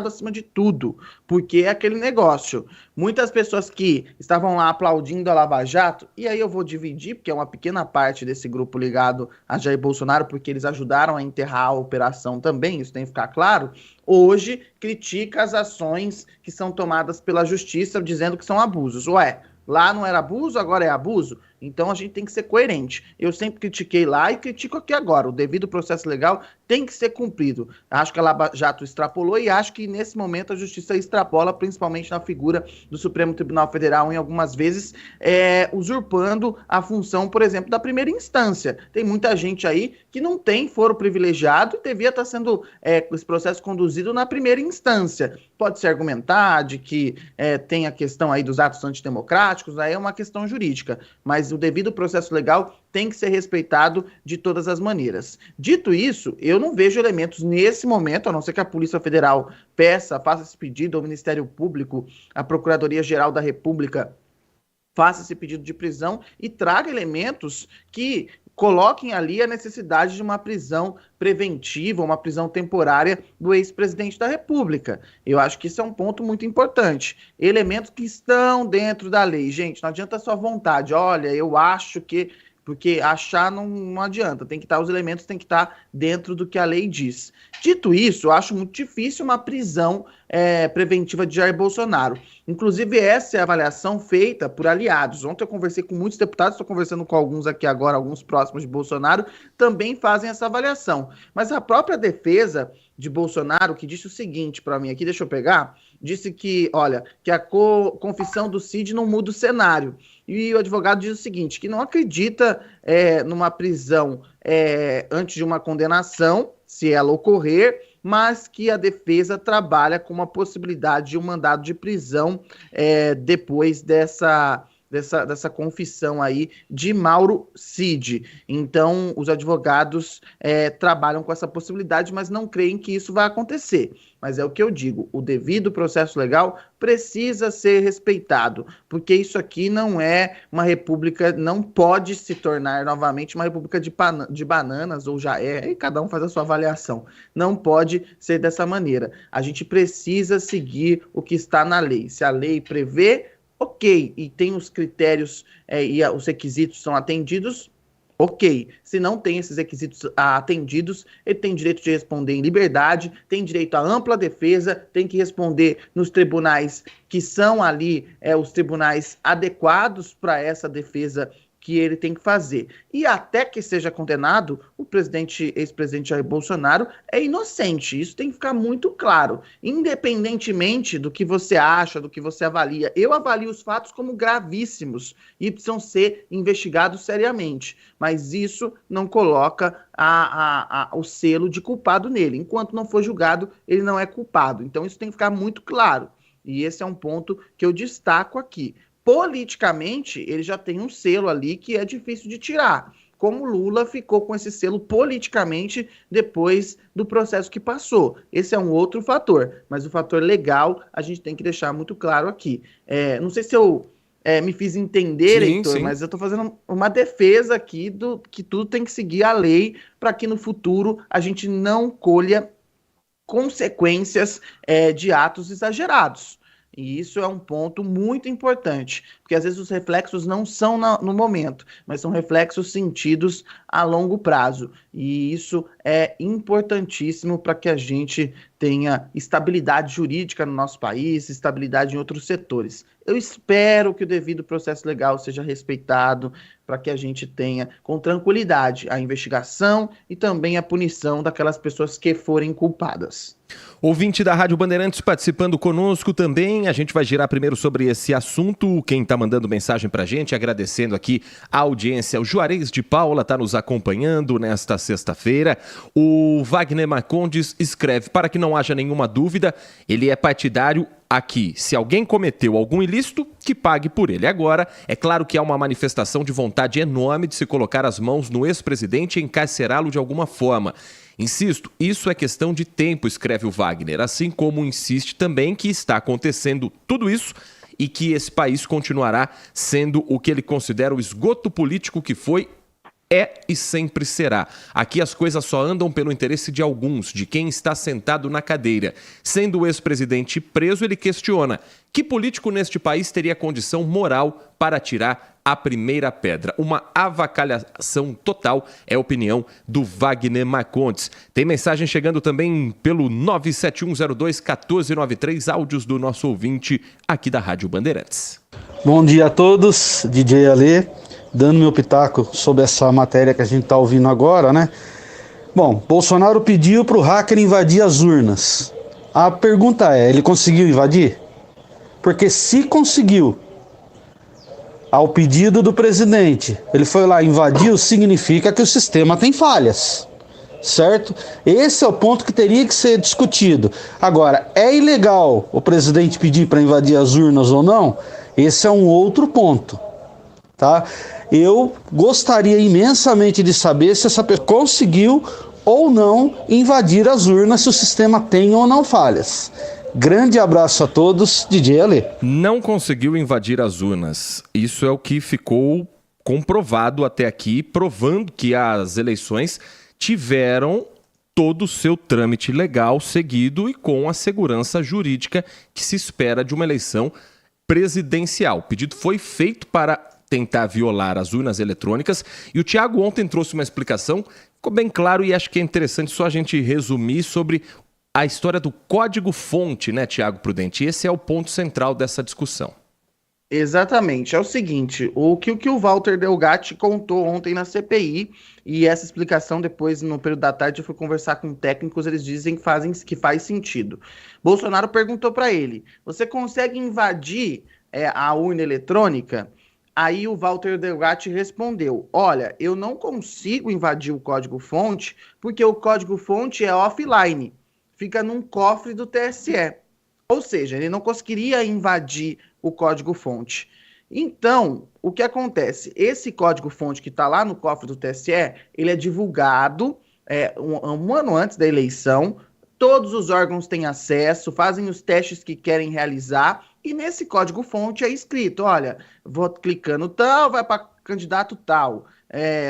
acima de tudo, porque é aquele negócio. Muitas pessoas que estavam lá aplaudindo a Lava Jato, e aí eu vou dividir, porque é uma pequena parte desse grupo ligado a Jair Bolsonaro, porque eles ajudaram a enterrar a operação também, isso tem que ficar claro, hoje critica as ações que são tomadas pela justiça, dizendo que são abusos. Ué, lá não era abuso, agora é abuso? Então a gente tem que ser coerente. Eu sempre critiquei lá e critico aqui agora. O devido processo legal tem que ser cumprido. Acho que a Lava Jato extrapolou e acho que nesse momento a justiça extrapola, principalmente na figura do Supremo Tribunal Federal, em algumas vezes usurpando a função, por exemplo, da primeira instância. Tem muita gente aí que não tem foro privilegiado e devia estar sendo esse processo conduzido na primeira instância. Pode-se argumentar de que tem a questão aí dos atos antidemocráticos, aí é uma questão jurídica, mas o devido processo legal tem que ser respeitado de todas as maneiras. Dito isso, eu não vejo elementos nesse momento, a não ser que a Polícia Federal faça esse pedido ao Ministério Público, à Procuradoria-Geral da República, faça esse pedido de prisão e traga elementos que coloquem ali a necessidade de uma prisão preventiva, uma prisão temporária do ex-presidente da República. Eu acho que isso é um ponto muito importante. Elementos que estão dentro da lei. Gente, não adianta só vontade. Olha, eu acho que... Porque achar não adianta, os elementos têm que estar dentro do que a lei diz. Dito isso, eu acho muito difícil uma prisão preventiva de Jair Bolsonaro. Inclusive, essa é a avaliação feita por aliados. Ontem eu conversei com muitos deputados, estou conversando com alguns aqui agora, alguns próximos de Bolsonaro, também fazem essa avaliação. Mas a própria defesa de Bolsonaro, que disse o seguinte para mim aqui, deixa eu pegar, disse que, olha, que a confissão do Cid não muda o cenário. E o advogado diz o seguinte, que não acredita numa prisão antes de uma condenação, se ela ocorrer, mas que a defesa trabalha com uma possibilidade de um mandado de prisão depois dessa confissão aí de Mauro Cid. Então, os advogados trabalham com essa possibilidade, mas não creem que isso vai acontecer. Mas é o que eu digo, o devido processo legal precisa ser respeitado, porque isso aqui não é uma república, não pode se tornar novamente uma república de bananas, ou já é, e cada um faz a sua avaliação. Não pode ser dessa maneira. A gente precisa seguir o que está na lei. Se a lei prevê, ok, e tem os critérios e os requisitos são atendidos, ok. Se não tem esses requisitos atendidos, ele tem direito de responder em liberdade, tem direito à ampla defesa, tem que responder nos tribunais que são ali os tribunais adequados para essa defesa que ele tem que fazer. E até que seja condenado, o ex-presidente Jair Bolsonaro é inocente. Isso tem que ficar muito claro. Independentemente do que você acha, do que você avalia, eu avalio os fatos como gravíssimos e precisam ser investigados seriamente. Mas isso não coloca o selo de culpado nele. Enquanto não for julgado, ele não é culpado. Então isso tem que ficar muito claro. E esse é um ponto que eu destaco aqui. Politicamente, ele já tem um selo ali que é difícil de tirar. Como Lula ficou com esse selo politicamente depois do processo que passou. Esse é um outro fator, mas o fator legal a gente tem que deixar muito claro aqui. Não sei se eu me fiz entender, Heitor, mas eu estou fazendo uma defesa aqui do que tudo tem que seguir a lei para que no futuro a gente não colha consequências de atos exagerados. E isso é um ponto muito importante, porque às vezes os reflexos não são no momento, mas são reflexos sentidos a longo prazo. E isso é importantíssimo para que a gente tenha estabilidade jurídica no nosso país, estabilidade em outros setores. Eu espero que o devido processo legal seja respeitado para que a gente tenha com tranquilidade a investigação e também a punição daquelas pessoas que forem culpadas.
Ouvinte da Rádio Bandeirantes participando conosco também, a gente vai girar primeiro sobre esse assunto, quem está mandando mensagem para a gente, agradecendo aqui a audiência, o Juarez de Paula está nos acompanhando nesta sexta-feira, o Wagner Marcondes escreve, para que não haja nenhuma dúvida, ele é partidário aqui, se alguém cometeu algum ilícito, que pague por ele. Agora, é claro que há uma manifestação de vontade enorme de se colocar as mãos no ex-presidente e encarcerá-lo de alguma forma. Insisto, isso é questão de tempo, escreve o Wagner, assim como insiste também que está acontecendo tudo isso e que esse país continuará sendo o que ele considera o esgoto político que foi, é e sempre será. Aqui as coisas só andam pelo interesse de alguns, de quem está sentado na cadeira. Sendo o ex-presidente preso, ele questiona: que político neste país teria condição moral para tirar a primeira pedra? Uma avacalhação total, é a opinião do Wagner Marcondes. Tem mensagem chegando também pelo 97102-1493, áudios do nosso ouvinte aqui da Rádio Bandeirantes.
Bom dia a todos, DJ Alê, dando meu pitaco sobre essa matéria que a gente está ouvindo agora, né? Bom, Bolsonaro pediu para o hacker invadir as urnas. A pergunta é, ele conseguiu invadir? Porque se conseguiu, ao pedido do presidente, ele foi lá e invadiu, significa que o sistema tem falhas, certo? Esse é o ponto que teria que ser discutido. Agora, é ilegal o presidente pedir para invadir as urnas ou não? Esse é um outro ponto, tá? Eu gostaria imensamente de saber se essa pessoa conseguiu ou não invadir as urnas, se o sistema tem ou não falhas. Grande abraço a todos, DJ Alê.
Não conseguiu invadir as urnas. Isso é o que ficou comprovado até aqui, provando que as eleições tiveram todo o seu trâmite legal seguido e com a segurança jurídica que se espera de uma eleição presidencial. O pedido foi feito para tentar violar as urnas eletrônicas e o Tiago ontem trouxe uma explicação, ficou bem claro e acho que é interessante só a gente resumir sobre a história do código-fonte, né, Tiago Prudente? Esse é o ponto central dessa discussão.
Exatamente, é o seguinte, o que o Walter Delgatti contou ontem na CPI, e essa explicação depois, no período da tarde, eu fui conversar com técnicos, eles dizem que faz sentido. Bolsonaro perguntou para ele, você consegue invadir a urna eletrônica? Aí o Walter Delgatti respondeu, olha, eu não consigo invadir o código-fonte, porque o código-fonte é offline, fica num cofre do TSE. Ou seja, ele não conseguiria invadir o código-fonte. Então, o que acontece? Esse código-fonte que está lá no cofre do TSE, ele é divulgado um ano antes da eleição, todos os órgãos têm acesso, fazem os testes que querem realizar, e nesse código-fonte é escrito, olha, vou clicando tal, vai para candidato tal,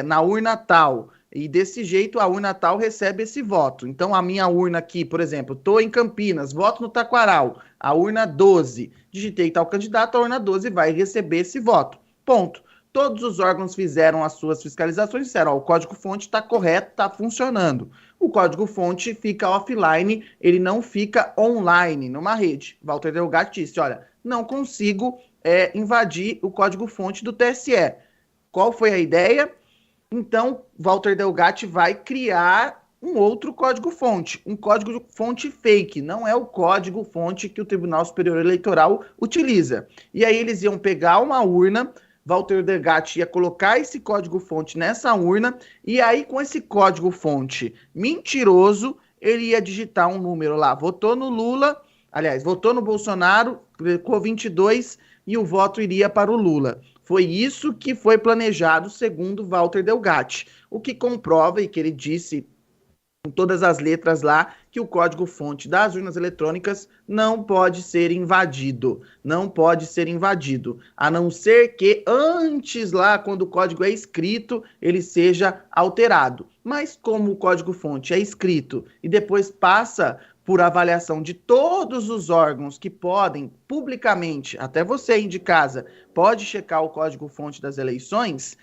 na urna tal, e desse jeito a urna tal recebe esse voto. Então a minha urna aqui, por exemplo, estou em Campinas, voto no Taquaral, a urna 12, digitei tal candidato, a urna 12 vai receber esse voto. Ponto. Todos os órgãos fizeram as suas fiscalizações e disseram, o código-fonte está correto, está funcionando. O código-fonte fica offline, ele não fica online, numa rede. Walter Delgatti disse, olha, não consigo invadir o código-fonte do TSE. Qual foi a ideia? Então, Walter Delgatti vai criar um outro código-fonte, um código-fonte fake, não é o código-fonte que o Tribunal Superior Eleitoral utiliza. E aí eles iam pegar uma urna, Walter Delgatti ia colocar esse código-fonte nessa urna, e aí com esse código-fonte mentiroso, ele ia digitar um número lá, votou no Lula, aliás, votou no Bolsonaro, clicou 22 e o voto iria para o Lula. Foi isso que foi planejado, segundo Walter Delgatti, o que comprova, e que ele disse com todas as letras lá, que o código-fonte das urnas eletrônicas não pode ser invadido. Não pode ser invadido, a não ser que antes lá, quando o código é escrito, ele seja alterado. Mas como o código-fonte é escrito e depois passa por avaliação de todos os órgãos que podem, publicamente, até você aí de casa, pode checar o código-fonte das eleições,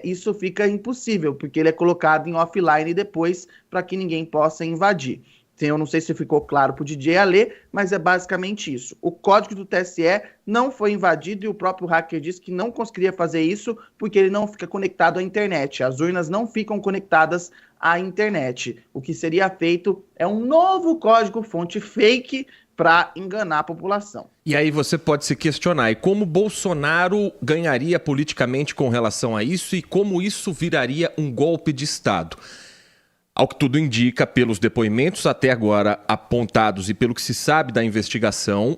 isso fica impossível, porque ele é colocado em offline depois para que ninguém possa invadir. Eu não sei se ficou claro para o DJ Alê, mas é basicamente isso. O código do TSE não foi invadido e o próprio hacker disse que não conseguiria fazer isso porque ele não fica conectado à internet. As urnas não ficam conectadas à internet. O que seria feito é um novo código-fonte fake para enganar a população.
E aí você pode se questionar, e como Bolsonaro ganharia politicamente com relação a isso e como isso viraria um golpe de Estado? Ao que tudo indica, pelos depoimentos até agora apontados e pelo que se sabe da investigação,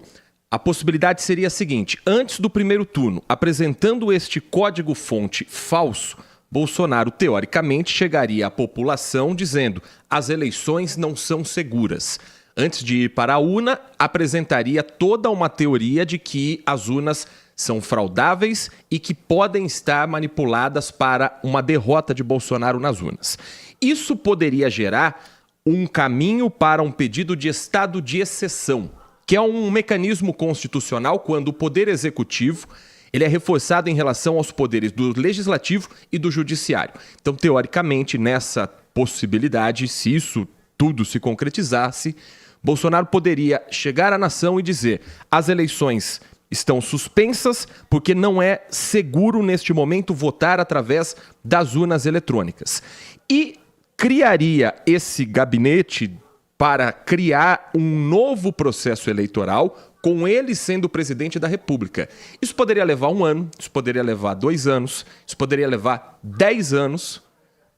A possibilidade seria a seguinte: antes do primeiro turno, apresentando este código-fonte falso, Bolsonaro, teoricamente, chegaria à população dizendo: as eleições não são seguras. Antes de ir para a urna, apresentaria toda uma teoria de que as urnas são fraudáveis e que podem estar manipuladas para uma derrota de Bolsonaro nas urnas. Isso poderia gerar um caminho para um pedido de estado de exceção, que é um mecanismo constitucional quando o poder executivo ele é reforçado em relação aos poderes do legislativo e do judiciário. Então, teoricamente, nessa possibilidade, se isso tudo se concretizasse, Bolsonaro poderia chegar à nação e dizer: as eleições estão suspensas porque não é seguro neste momento votar através das urnas eletrônicas. E criaria esse gabinete para criar um novo processo eleitoral, com ele sendo o presidente da República. Isso poderia levar 1 ano, isso poderia levar 2 anos, isso poderia levar 10 anos,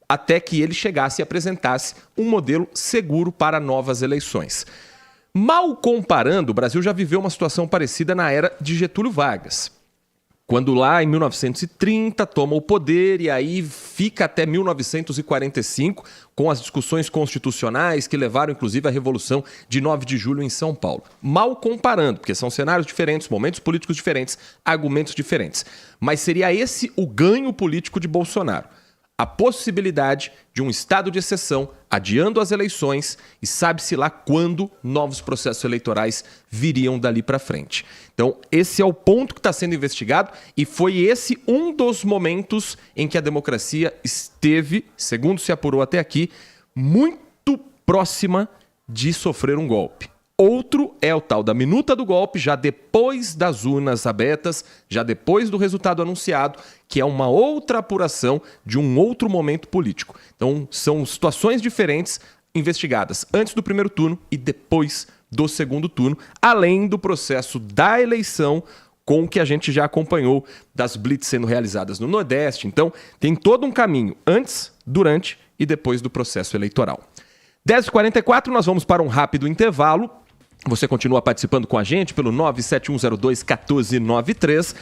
até que ele chegasse e apresentasse um modelo seguro para novas eleições. Mal comparando, o Brasil já viveu uma situação parecida na era de Getúlio Vargas, quando lá em 1930 toma o poder e aí fica até 1945 com as discussões constitucionais que levaram inclusive à Revolução de 9 de julho em São Paulo. Mal comparando, porque são cenários diferentes, momentos políticos diferentes, argumentos diferentes. Mas seria esse o ganho político de Bolsonaro: a possibilidade de um estado de exceção, adiando as eleições, e sabe-se lá quando novos processos eleitorais viriam dali para frente. Então, esse é o ponto que está sendo investigado e foi esse um dos momentos em que a democracia esteve, segundo se apurou até aqui, muito próxima de sofrer um golpe. Outro é o tal da minuta do golpe, já depois das urnas abertas, já depois do resultado anunciado, que é uma outra apuração de um outro momento político. Então, são situações diferentes investigadas antes do primeiro turno e depois do segundo turno, além do processo da eleição, com o que a gente já acompanhou das blitz sendo realizadas no Nordeste. Então, tem todo um caminho antes, durante e depois do processo eleitoral. 10h44, nós vamos para um rápido intervalo. Você continua participando com a gente pelo 97102-1493.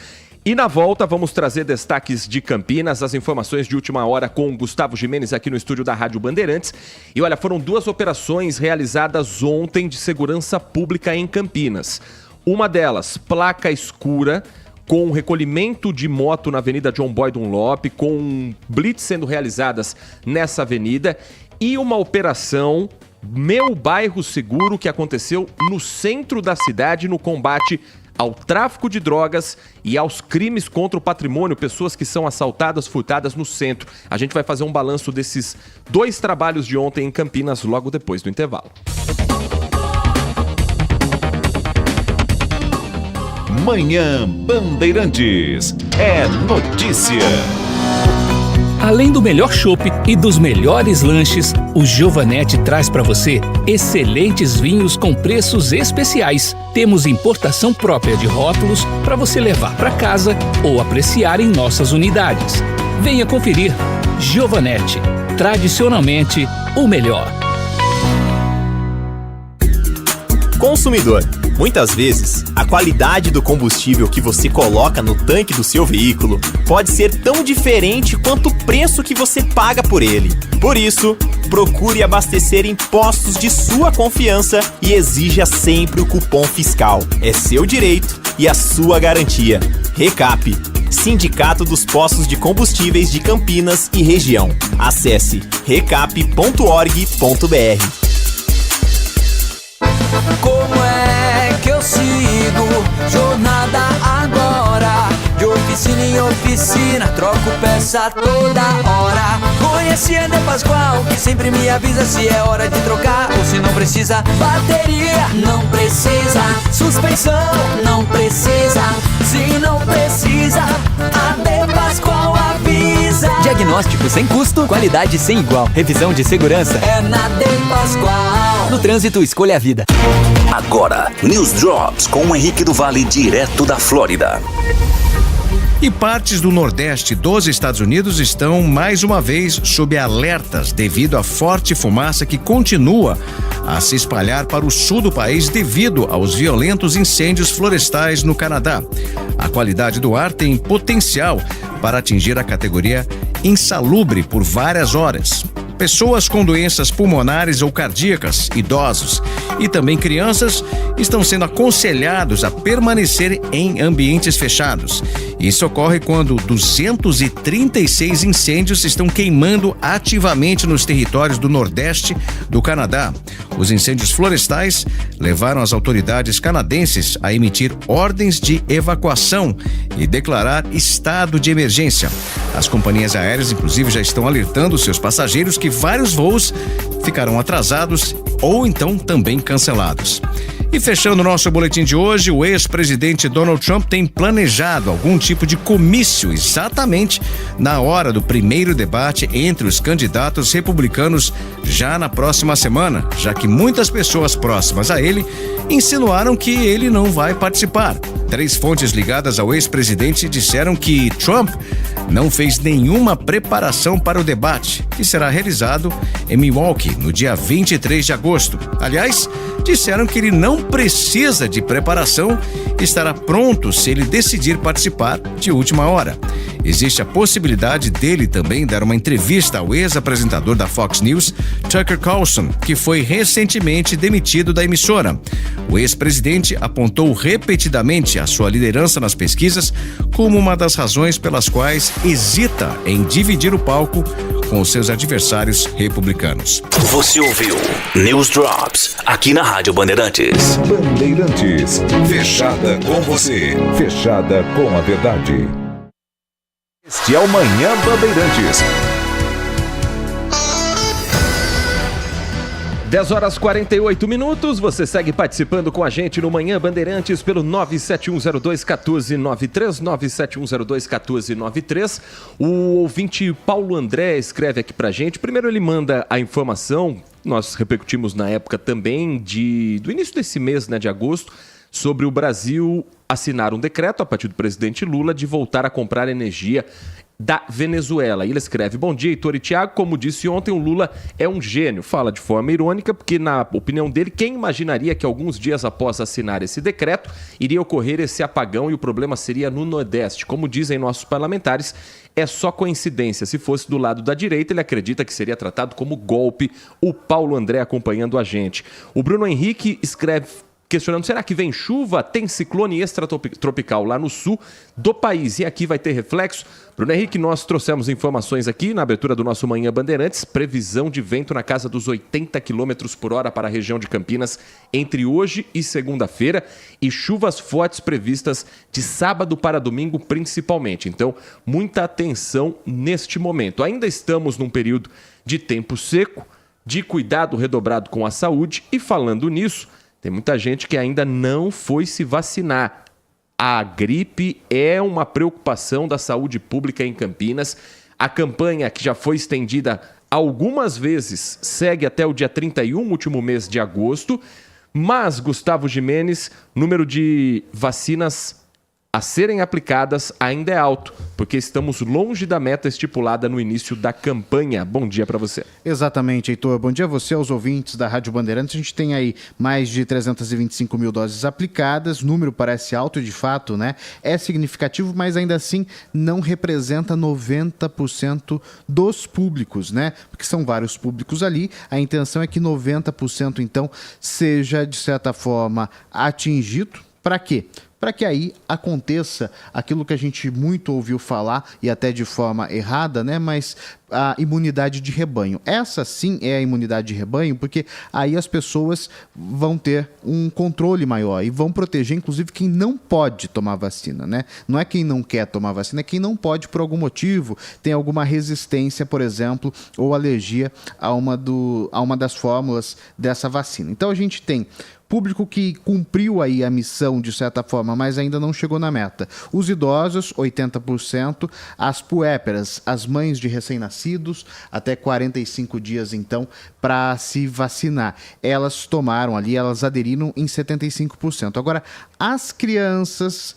E na volta vamos trazer destaques de Campinas, as informações de última hora com o Gustavo Gimenez aqui no estúdio da Rádio Bandeirantes. E olha, foram 2 operações realizadas ontem de segurança pública em Campinas. Uma delas, placa escura, com recolhimento de moto na Avenida John Boy Dunlop, com blitz sendo realizadas nessa avenida, e uma operação Meu Bairro Seguro, que aconteceu no centro da cidade no combate ao tráfico de drogas e aos crimes contra o patrimônio, pessoas que são assaltadas, furtadas no centro. A gente vai fazer um balanço desses 2 trabalhos de ontem em Campinas logo depois do intervalo.
Manhã Bandeirantes. É notícia.
Além do melhor chopp e dos melhores lanches, o Giovanetti traz para você excelentes vinhos com preços especiais. Temos importação própria de rótulos para você levar para casa ou apreciar em nossas unidades. Venha conferir. Giovanetti, tradicionalmente o melhor.
Consumidor, muitas vezes, a qualidade do combustível que você coloca no tanque do seu veículo pode ser tão diferente quanto o preço que você paga por ele. Por isso, procure abastecer em postos de sua confiança e exija sempre o cupom fiscal. É seu direito e a sua garantia. Recap, Sindicato dos Postos de Combustíveis de Campinas e Região. Acesse recap.org.br.
Como é que eu sigo? Jornada agora, de oficina em oficina, troco peça toda hora. Conheci Ender Pascoal, que sempre me avisa se é hora de trocar ou se não precisa. Bateria, não precisa. Suspensão, não precisa. Se não precisa, Ender Pascoal avisa.
Diagnóstico sem custo, qualidade sem igual. Revisão de segurança
é na Ender Pascoal.
No trânsito, escolha a vida.
Agora, News Drops com o Henrique do Vale, direto da Flórida.
E partes do Nordeste dos Estados Unidos estão mais uma vez sob alertas devido à forte fumaça que continua a se espalhar para o sul do país devido aos violentos incêndios florestais no Canadá. A qualidade do ar tem potencial para atingir a categoria insalubre por várias horas. Pessoas com doenças pulmonares ou cardíacas, idosos e também crianças estão sendo aconselhados a permanecer em ambientes fechados. Isso ocorre quando 236 incêndios estão queimando ativamente nos territórios do Nordeste do Canadá. Os incêndios florestais levaram as autoridades canadenses a emitir ordens de evacuação e declarar estado de emergência. As companhias aéreas, inclusive, já estão alertando seus passageiros que vários voos ficarão atrasados ou então também cancelados. E fechando o nosso boletim de hoje, o ex-presidente Donald Trump tem planejado algum tipo de comício exatamente na hora do primeiro debate entre os candidatos republicanos já na próxima semana, já que muitas pessoas próximas a ele insinuaram que ele não vai participar. 3 fontes ligadas ao ex-presidente disseram que Trump não fez nenhuma preparação para o debate, que será realizado em Milwaukee no dia 23 de agosto. Aliás, disseram que ele não precisa de preparação e estará pronto se ele decidir participar de última hora. Existe a possibilidade dele também dar uma entrevista ao ex-apresentador da Fox News, Tucker Carlson, que foi recentemente demitido da emissora. O ex-presidente apontou repetidamente a sua liderança nas pesquisas como uma das razões pelas quais hesita em dividir o palco com os seus adversários republicanos.
Você ouviu News Drops aqui na Rádio Bandeirantes.
Bandeirantes, fechada com você, fechada com a verdade. Este é o Manhã Bandeirantes.
10h48, você segue participando com a gente no Manhã Bandeirantes pelo 97102-1493, 97102-1493. O ouvinte Paulo André escreve aqui pra gente. Primeiro ele manda a informação, nós repercutimos na época também do início desse mês, né, de agosto, sobre o Brasil assinar um decreto a partir do presidente Lula de voltar a comprar energia da Venezuela. E ele escreve: bom dia, Heitor e Thiago. Como disse ontem, o Lula é um gênio. Fala de forma irônica, porque na opinião dele, quem imaginaria que alguns dias após assinar esse decreto, iria ocorrer esse apagão e o problema seria no Nordeste. Como dizem nossos parlamentares, é só coincidência. Se fosse do lado da direita, ele acredita que seria tratado como golpe. O Paulo André acompanhando a gente. O Bruno Henrique escreve questionando: será que vem chuva? Tem ciclone extratropical lá no sul do país e aqui vai ter reflexo? Bruno Henrique, nós trouxemos informações aqui na abertura do nosso Manhã Bandeirantes. Previsão de vento na casa dos 80 km por hora para a região de Campinas entre hoje e segunda-feira e chuvas fortes previstas de sábado para domingo principalmente. Então, muita atenção neste momento. Ainda estamos num período de tempo seco, de cuidado redobrado com a saúde e falando nisso, tem muita gente que ainda não foi se vacinar. A gripe é uma preocupação da saúde pública em Campinas. A campanha, que já foi estendida algumas vezes, segue até o dia 31, último mês de agosto. Mas, Gustavo Gimenez, número de vacinas a serem aplicadas ainda é alto, porque estamos longe da meta estipulada no início da campanha. Bom dia para você.
Exatamente, Heitor. Bom dia a você, aos ouvintes da Rádio Bandeirantes. A gente tem aí mais de 325 mil doses aplicadas. O número parece alto, de fato, né? É significativo, mas ainda assim não representa 90% dos públicos, né? Porque são vários públicos ali. A intenção é que 90%, então, seja, de certa forma, atingido. Para quê? Para que aí aconteça aquilo que a gente muito ouviu falar, e até de forma errada, né? Mas a imunidade de rebanho. Essa sim é a imunidade de rebanho, porque aí as pessoas vão ter um controle maior e vão proteger, inclusive, quem não pode tomar vacina, né? Não é quem não quer tomar vacina, é quem não pode por algum motivo, tem alguma resistência, por exemplo, ou alergia a uma das fórmulas dessa vacina. Então a gente tem público que cumpriu aí a missão de certa forma, mas ainda não chegou na meta. Os idosos, 80%, as puérperas, as mães de recém-nascidos, até 45 dias então, para se vacinar. Elas tomaram ali, elas aderiram em 75%. Agora, as crianças,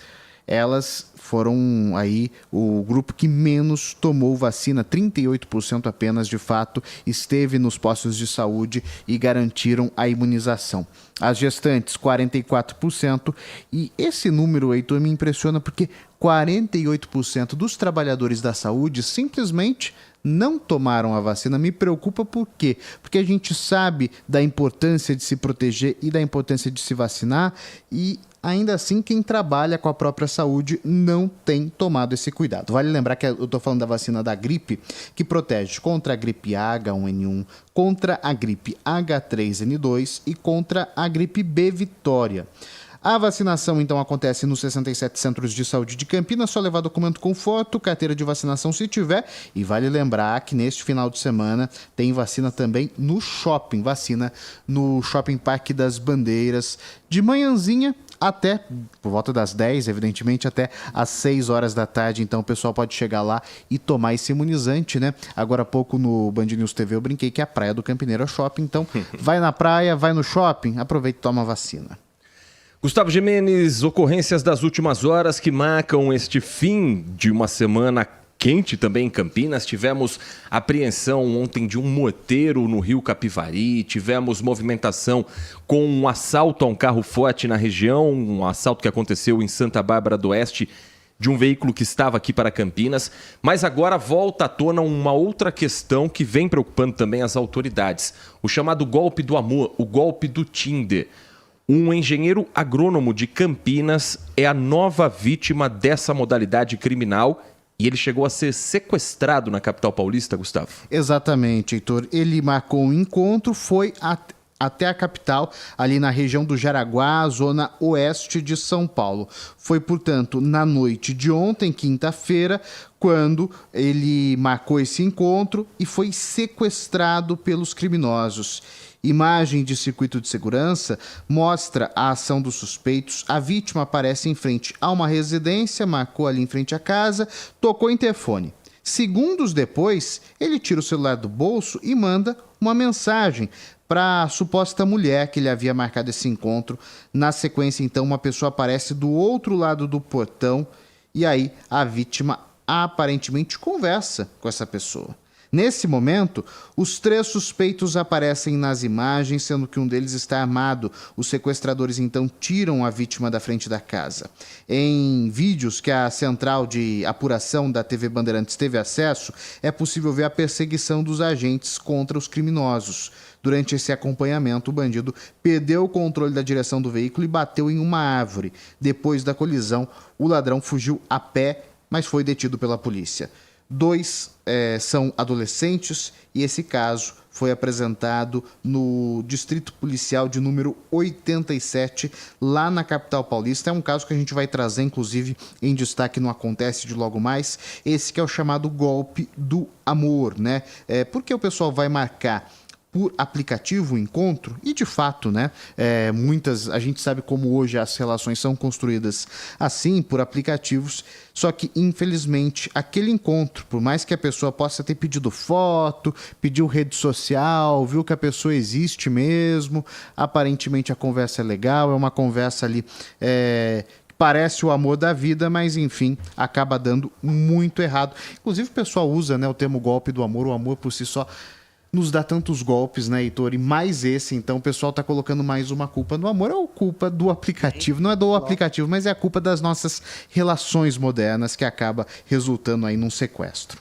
elas foram aí o grupo que menos tomou vacina, 38% apenas, de fato, esteve nos postos de saúde e garantiram a imunização. As gestantes, 44%, e esse número, Heitor, me impressiona porque 48% dos trabalhadores da saúde simplesmente não tomaram a vacina. Me preocupa por quê? Porque a gente sabe da importância de se proteger e da importância de se vacinar, e ainda assim quem trabalha com a própria saúde não tem tomado esse cuidado. Vale lembrar que eu estou falando da vacina da gripe, que protege contra a gripe H1N1, contra a gripe H3N2 e contra a gripe B Vitória. A vacinação, então, acontece nos 67 centros de saúde de Campinas. Só levar documento com foto, carteira de vacinação se tiver. E vale lembrar que neste final de semana tem vacina também no shopping. Vacina no Shopping Parque das Bandeiras, de manhãzinha até, por volta das 10, evidentemente, até às 6 horas da tarde. Então o pessoal pode chegar lá e tomar esse imunizante, né? Agora há pouco no Band News TV eu brinquei que a praia do Campineiro é shopping. Então vai na praia, vai no shopping, aproveita e toma a vacina.
Gustavo Gimenez, ocorrências das últimas horas que marcam este fim de uma semana quente também em Campinas. Tivemos apreensão ontem de um moteiro no Rio Capivari, tivemos movimentação com um assalto a um carro forte na região, um assalto que aconteceu em Santa Bárbara do Oeste, de um veículo que estava aqui para Campinas, mas agora volta à tona uma outra questão que vem preocupando também as autoridades, o chamado golpe do amor, o golpe do Tinder. Um engenheiro agrônomo de Campinas é a nova vítima dessa modalidade criminal e ele chegou a ser sequestrado na capital paulista, Gustavo.
Exatamente, Heitor. Ele marcou um encontro, foi até a capital, ali na região do Jaraguá, zona oeste de São Paulo. Foi, portanto, na noite de ontem, quinta-feira, quando ele marcou esse encontro e foi sequestrado pelos criminosos. Imagem de circuito de segurança mostra a ação dos suspeitos. A vítima aparece em frente a uma residência, marcou ali em frente à casa, tocou interfone. Segundos depois, ele tira o celular do bolso e manda uma mensagem para a suposta mulher que ele havia marcado esse encontro. Na sequência, então, uma pessoa aparece do outro lado do portão e aí a vítima aparentemente conversa com essa pessoa. Nesse momento, os 3 suspeitos aparecem nas imagens, sendo que um deles está armado. Os sequestradores, então, tiram a vítima da frente da casa. Em vídeos que a central de apuração da TV Bandeirantes teve acesso, é possível ver a perseguição dos agentes contra os criminosos. Durante esse acompanhamento, o bandido perdeu o controle da direção do veículo e bateu em uma árvore. Depois da colisão, o ladrão fugiu a pé, mas foi detido pela polícia. 2 são adolescentes e esse caso foi apresentado no Distrito Policial de número 87, lá na capital paulista. É um caso que a gente vai trazer, inclusive, em destaque no Acontece de logo mais. Esse que é o chamado golpe do amor, né? Porque o pessoal vai marcar por aplicativo o encontro, e de fato, né, a gente sabe como hoje as relações são construídas assim, por aplicativos, só que infelizmente aquele encontro, por mais que a pessoa possa ter pedido foto, pediu rede social, viu que a pessoa existe mesmo, aparentemente a conversa é legal, é uma conversa ali parece o amor da vida, mas enfim, acaba dando muito errado. Inclusive o pessoal usa, né, o termo golpe do amor, o amor por si só nos dá tantos golpes, né, Heitor? E mais esse, então o pessoal tá colocando mais uma culpa no amor. É a culpa do aplicativo, não é do aplicativo, mas é a culpa das nossas relações modernas que acaba resultando aí num sequestro.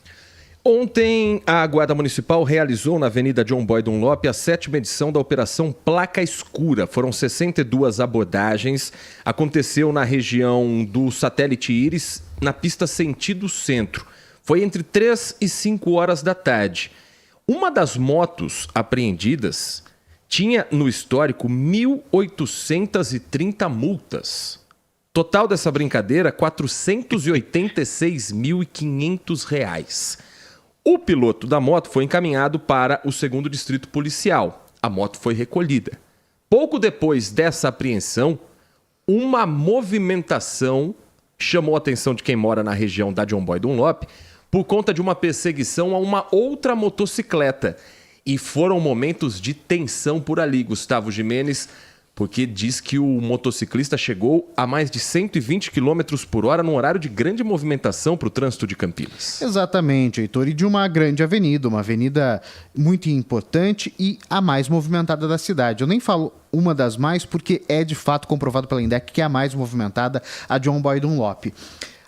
Ontem, a Guarda Municipal realizou na Avenida John Boy Dunlop a 7ª edição da Operação Placa Escura. Foram 62 abordagens. Aconteceu na região do Satélite Íris, na pista sentido centro. Foi entre 3 e 5 horas da tarde. Uma das motos apreendidas tinha no histórico 1.830 multas. Total dessa brincadeira, R$ 486.500. O piloto da moto foi encaminhado para o 2º Distrito Policial. A moto foi recolhida. Pouco depois dessa apreensão, uma movimentação chamou a atenção de quem mora na região da John Boy Dunlop por conta de uma perseguição a uma outra motocicleta. E foram momentos de tensão por ali, Gustavo Gimenez. porque diz que o motociclista chegou a mais de 120 km por hora num horário de grande movimentação para o trânsito de Campinas.
Exatamente, Heitor, e de uma grande avenida, uma avenida muito importante e a mais movimentada da cidade. Eu nem falo uma das mais porque é de fato comprovado pela INDEC que é a mais movimentada, a John Boy Dunlop.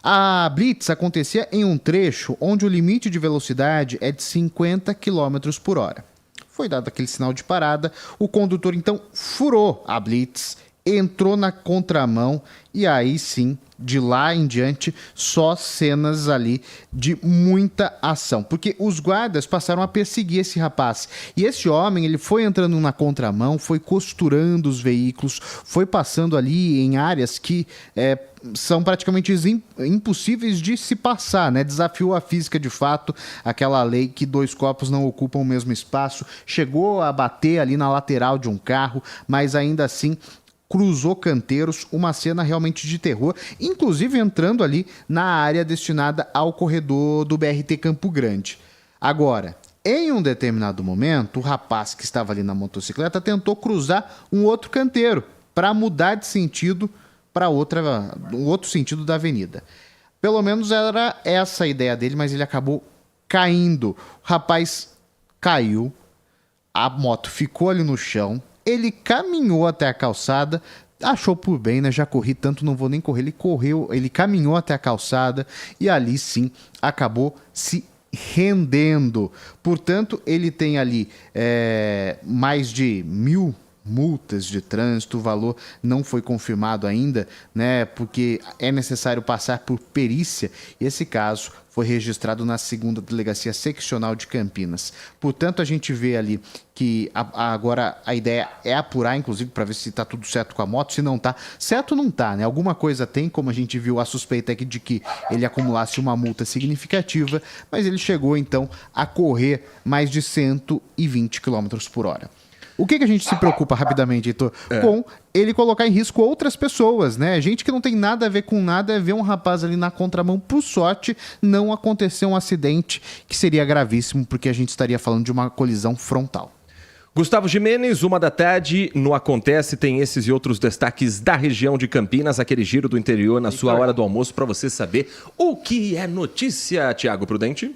A blitz acontecia em um trecho onde o limite de velocidade é de 50 km por hora. Foi dado aquele sinal de parada, o condutor então furou a blitz, entrou na contramão e aí sim, de lá em diante, só cenas ali de muita ação. Porque os guardas passaram a perseguir esse rapaz. E esse homem, ele foi entrando na contramão, foi costurando os veículos, foi passando ali em áreas que são praticamente impossíveis de se passar, né? Desafiou a física de fato, aquela lei que dois corpos não ocupam o mesmo espaço, chegou a bater ali na lateral de um carro, mas ainda assim cruzou canteiros, uma cena realmente de terror, inclusive entrando ali na área destinada ao corredor do BRT Campo Grande. Agora, em um determinado momento, o rapaz que estava ali na motocicleta tentou cruzar um outro canteiro para mudar de sentido para um outro sentido da avenida. Pelo menos era essa a ideia dele, mas ele acabou caindo. O rapaz caiu, a moto ficou ali no chão, ele caminhou até a calçada, achou por bem, né? Já corri tanto, não vou nem correr. Ele caminhou até a calçada e ali sim acabou se rendendo. Portanto, ele tem ali mais de 1.000 multas de trânsito, o valor não foi confirmado ainda, né? Porque é necessário passar por perícia e esse caso foi registrado na 2ª Delegacia Seccional de Campinas. Portanto, a gente vê ali que agora a ideia é apurar, inclusive, para ver se está tudo certo com a moto. Se não está, certo não está, né? Alguma coisa tem, como a gente viu, a suspeita aqui de que ele acumulasse uma multa significativa, mas ele chegou, então, a correr mais de 120 km por hora. O que a gente se preocupa rapidamente, Heitor? Com ele colocar em risco outras pessoas, né? Gente que não tem nada a ver com nada, ver um rapaz ali na contramão. Por sorte, não aconteceu um acidente que seria gravíssimo, porque a gente estaria falando de uma colisão frontal.
Gustavo Gimenez, 13h, no Acontece, tem esses e outros destaques da região de Campinas, aquele giro do interior na sua hora do almoço, para você saber o que é notícia, Tiago Prudente.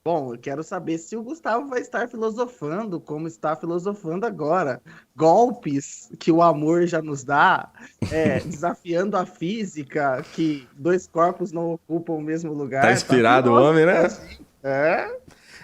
Bom, eu quero saber se o Gustavo vai estar filosofando como está filosofando agora. Golpes que o amor já nos dá, desafiando a física, que dois corpos não ocupam o mesmo lugar.
Tá inspirado o homem, né?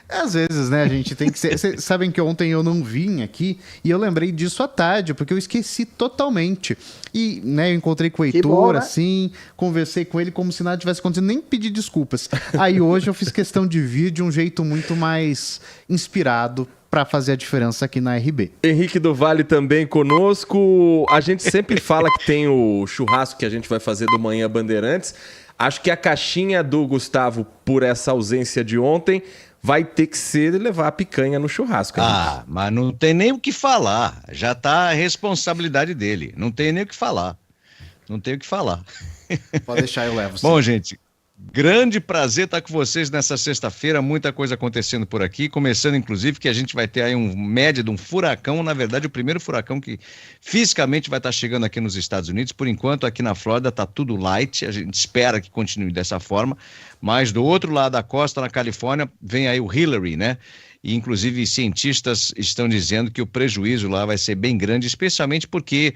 Às vezes, né, a gente tem que ser... Cês sabem que ontem eu não vim aqui e eu lembrei disso à tarde, porque eu esqueci totalmente. E, né, eu encontrei com o Heitor, bom, né? Assim, conversei com ele como se nada tivesse acontecido, nem pedi desculpas. Aí hoje eu fiz questão de vir de um jeito muito mais inspirado para fazer a diferença aqui na RB.
Henrique do Vale também conosco. A gente sempre fala que tem o churrasco que a gente vai fazer do Manhã Bandeirantes. Acho que a caixinha do Gustavo, por essa ausência de ontem, vai ter que ser levar a picanha no churrasco.
Mas não tem nem o que falar. Já tá a responsabilidade dele. Não tem nem o que falar. Não tem o que falar.
Pode deixar, eu levo.
Bom, gente, grande prazer estar com vocês nessa sexta-feira. Muita coisa acontecendo por aqui. Começando, inclusive, que a gente vai ter aí média de um furacão. Na verdade, o primeiro furacão que fisicamente vai estar chegando aqui nos Estados Unidos. Por enquanto, aqui na Flórida está tudo light. A gente espera que continue dessa forma. Mas do outro lado da costa, na Califórnia, vem aí o Hillary, né? E, inclusive, cientistas estão dizendo que o prejuízo lá vai ser bem grande, especialmente porque,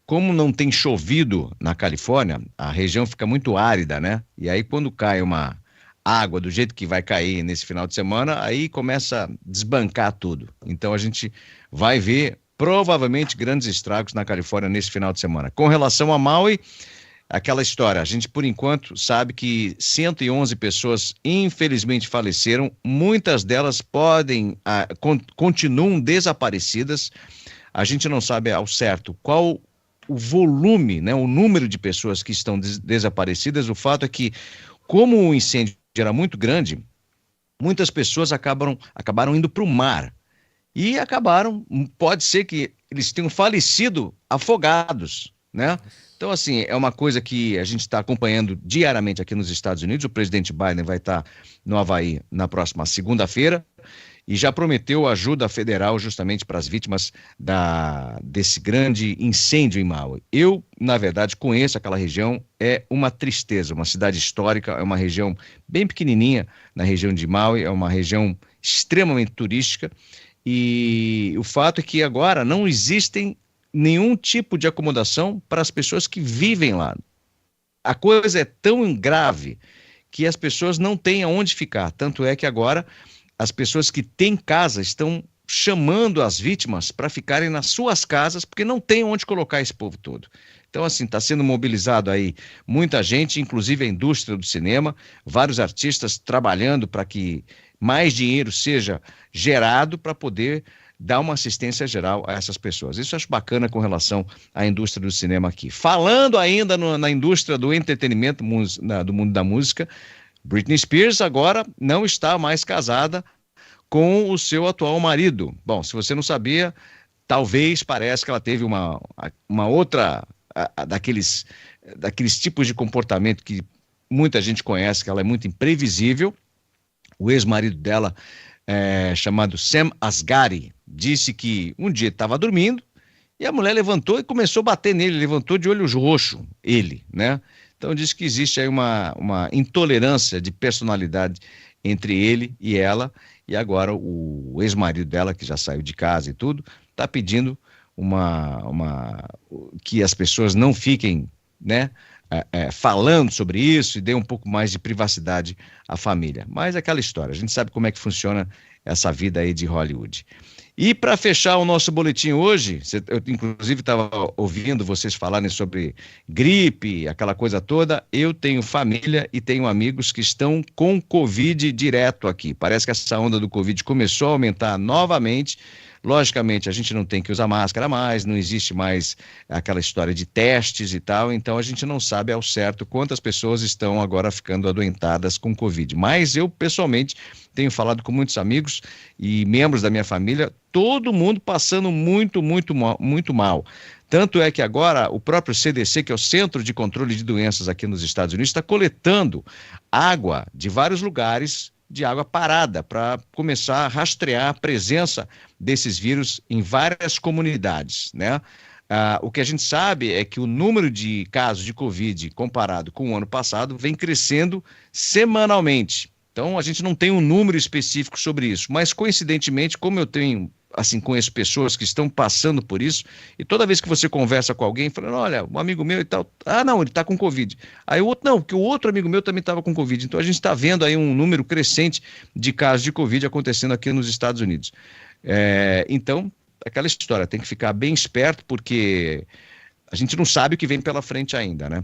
como não tem chovido na Califórnia, a região fica muito árida, né? E aí, quando cai uma água do jeito que vai cair nesse final de semana, aí começa a desbancar tudo. Então, a gente vai ver, provavelmente, grandes estragos na Califórnia nesse final de semana. Com relação a Maui, aquela história, a gente por enquanto sabe que 111 pessoas infelizmente faleceram, muitas delas continuam desaparecidas, a gente não sabe ao certo qual o volume, né, o número de pessoas que estão desaparecidas. O fato é que, como o incêndio era muito grande, muitas pessoas acabaram indo para o mar e pode ser que eles tenham falecido afogados, né? Então, assim, é uma coisa que a gente está acompanhando diariamente aqui nos Estados Unidos. O presidente Biden vai estar no Havaí na próxima segunda-feira e já prometeu ajuda federal justamente para as vítimas desse grande incêndio em Maui. Eu, na verdade, conheço aquela região, é uma tristeza, uma cidade histórica, é uma região bem pequenininha na região de Maui, é uma região extremamente turística, e o fato é que agora não existem nenhum tipo de acomodação para as pessoas que vivem lá. A coisa é tão grave que as pessoas não têm aonde ficar. Tanto é que agora as pessoas que têm casa estão chamando as vítimas para ficarem nas suas casas, porque não tem onde colocar esse povo todo. Então, assim, está sendo mobilizado aí muita gente, inclusive a indústria do cinema, vários artistas trabalhando para que mais dinheiro seja gerado para poder dar uma assistência geral a essas pessoas. Isso eu acho bacana com relação à indústria do cinema aqui. Falando ainda na indústria do entretenimento, do mundo da música, Britney Spears agora não está mais casada com o seu atual marido. Bom, se você não sabia, talvez parece que ela teve uma outra, daqueles tipos de comportamento que muita gente conhece, que ela é muito imprevisível. O ex-marido dela, chamado Sam Asghari, disse que um dia estava dormindo e a mulher levantou e começou a bater nele, levantou de olho roxo, ele, né? Então diz que existe aí uma intolerância de personalidade entre ele e ela, e agora o ex-marido dela, que já saiu de casa e tudo, está pedindo que as pessoas não fiquem, né, falando sobre isso e dê um pouco mais de privacidade à família. Mas é aquela história, a gente sabe como é que funciona essa vida aí de Hollywood. E para fechar o nosso boletim hoje, eu inclusive estava ouvindo vocês falarem sobre gripe, aquela coisa toda. Eu tenho família e tenho amigos que estão com Covid direto aqui. Parece que essa onda do Covid começou a aumentar novamente. Logicamente, a gente não tem que usar máscara mais, não existe mais aquela história de testes e tal, então a gente não sabe ao certo quantas pessoas estão agora ficando adoentadas com Covid. Mas eu, pessoalmente, tenho falado com muitos amigos e membros da minha família, todo mundo passando muito mal. Tanto é que agora o próprio CDC, que é o Centro de Controle de Doenças aqui nos Estados Unidos, está coletando água de vários lugares, de água parada, para começar a rastrear a presença desses vírus em várias comunidades, né? O que a gente sabe é que o número de casos de Covid comparado com o ano passado vem crescendo semanalmente. Então a gente não tem um número específico sobre isso, mas coincidentemente, como eu conheço pessoas que estão passando por isso, e toda vez que você conversa com alguém, falando, olha, um amigo meu e tal, não, ele está com Covid. Aí o outro, não, porque o outro amigo meu também estava com Covid. Então a gente está vendo aí um número crescente de casos de Covid acontecendo aqui nos Estados Unidos. Então, aquela história, tem que ficar bem esperto, porque a gente não sabe o que vem pela frente ainda, né?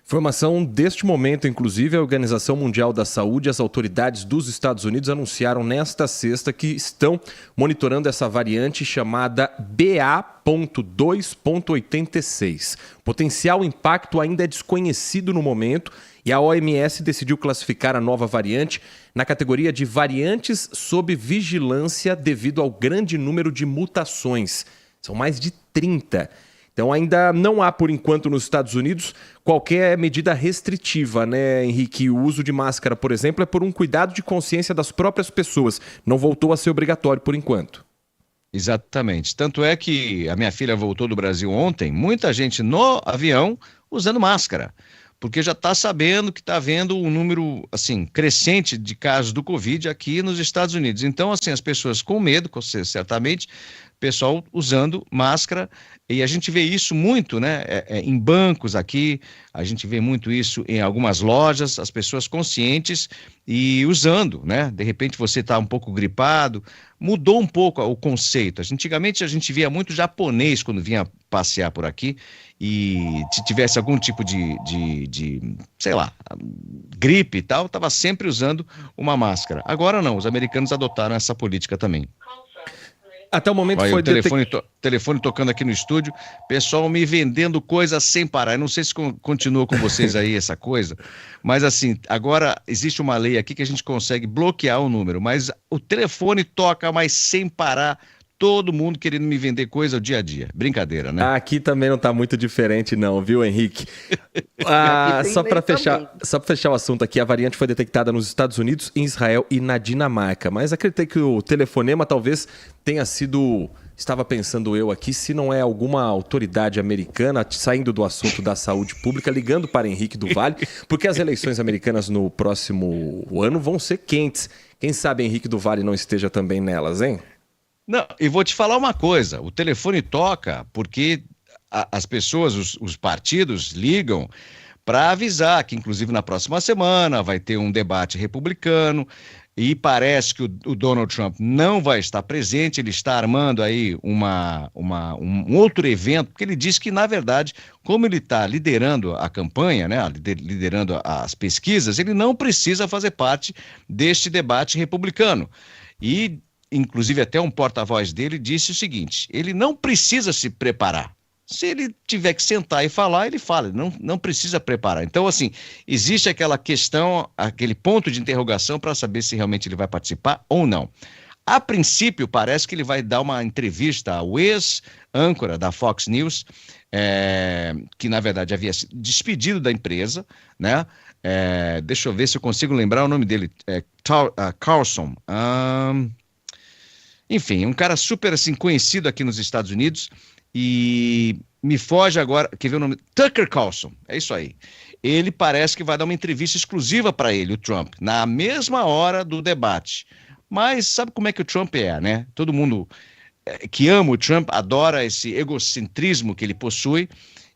Informação deste momento, inclusive, a Organização Mundial da Saúde e as autoridades dos Estados Unidos anunciaram nesta sexta que estão monitorando essa variante chamada BA.2.86. O potencial impacto ainda é desconhecido no momento e a OMS decidiu classificar a nova variante na categoria de variantes sob vigilância devido ao grande número de mutações. São mais de 30. Então ainda não há, por enquanto, nos Estados Unidos, qualquer medida restritiva, né, Henrique? O uso de máscara, por exemplo, é por um cuidado de consciência das próprias pessoas. Não voltou a ser obrigatório por enquanto.
Exatamente. Tanto é que a minha filha voltou do Brasil ontem, muita gente no avião usando máscara, porque já está sabendo que está havendo um número assim, crescente de casos do Covid aqui nos Estados Unidos. Então, assim, as pessoas com medo, certamente, pessoal usando máscara, e a gente vê isso muito, né, em bancos aqui, a gente vê muito isso em algumas lojas, as pessoas conscientes e usando, né, de repente você está um pouco gripado, mudou um pouco o conceito. Antigamente a gente via muito japonês quando vinha passear por aqui, e se tivesse algum tipo de sei lá, gripe e tal, estava sempre usando uma máscara. Agora não, os americanos adotaram essa política também.
Até o momento foi
o telefone tocando aqui no estúdio, pessoal me vendendo coisas sem parar. Eu não sei se continua com vocês aí essa coisa, mas assim, agora existe uma lei aqui que a gente consegue bloquear o número, mas o telefone toca, mas sem parar, todo mundo querendo me vender coisa ao dia a dia. Brincadeira, né?
Aqui também não tá muito diferente não, viu, Henrique? Só para fechar o assunto aqui, a variante foi detectada nos Estados Unidos, em Israel e na Dinamarca. Mas acreditei que o telefonema talvez tenha sido... Estava pensando eu aqui, se não é alguma autoridade americana, saindo do assunto da saúde pública, ligando para Henrique do Vale, porque as eleições americanas no próximo ano vão ser quentes. Quem sabe Henrique do Vale não esteja também nelas, hein?
Não, e vou te falar uma coisa, o telefone toca porque as pessoas, os partidos ligam para avisar que, inclusive, na próxima semana vai ter um debate republicano e parece que o Donald Trump não vai estar presente, ele está armando aí um outro evento, porque ele diz que, na verdade, como ele está liderando a campanha, né, liderando as pesquisas, ele não precisa fazer parte deste debate republicano. E, inclusive, até um porta-voz dele disse o seguinte, ele não precisa se preparar. Se ele tiver que sentar e falar, ele fala, não precisa preparar. Então, assim, existe aquela questão, aquele ponto de interrogação para saber se realmente ele vai participar ou não. A princípio, parece que ele vai dar uma entrevista ao ex-âncora da Fox News, que na verdade havia se despedido da empresa, né? Deixa eu ver se eu consigo lembrar o nome dele, Carlson. Enfim, um cara super assim, conhecido aqui nos Estados Unidos. E me foge agora, quer ver o nome? Tucker Carlson, é isso aí. Ele parece que vai dar uma entrevista exclusiva para ele, o Trump, na mesma hora do debate. Mas sabe como é que o Trump é, né? Todo mundo que ama o Trump adora esse egocentrismo que ele possui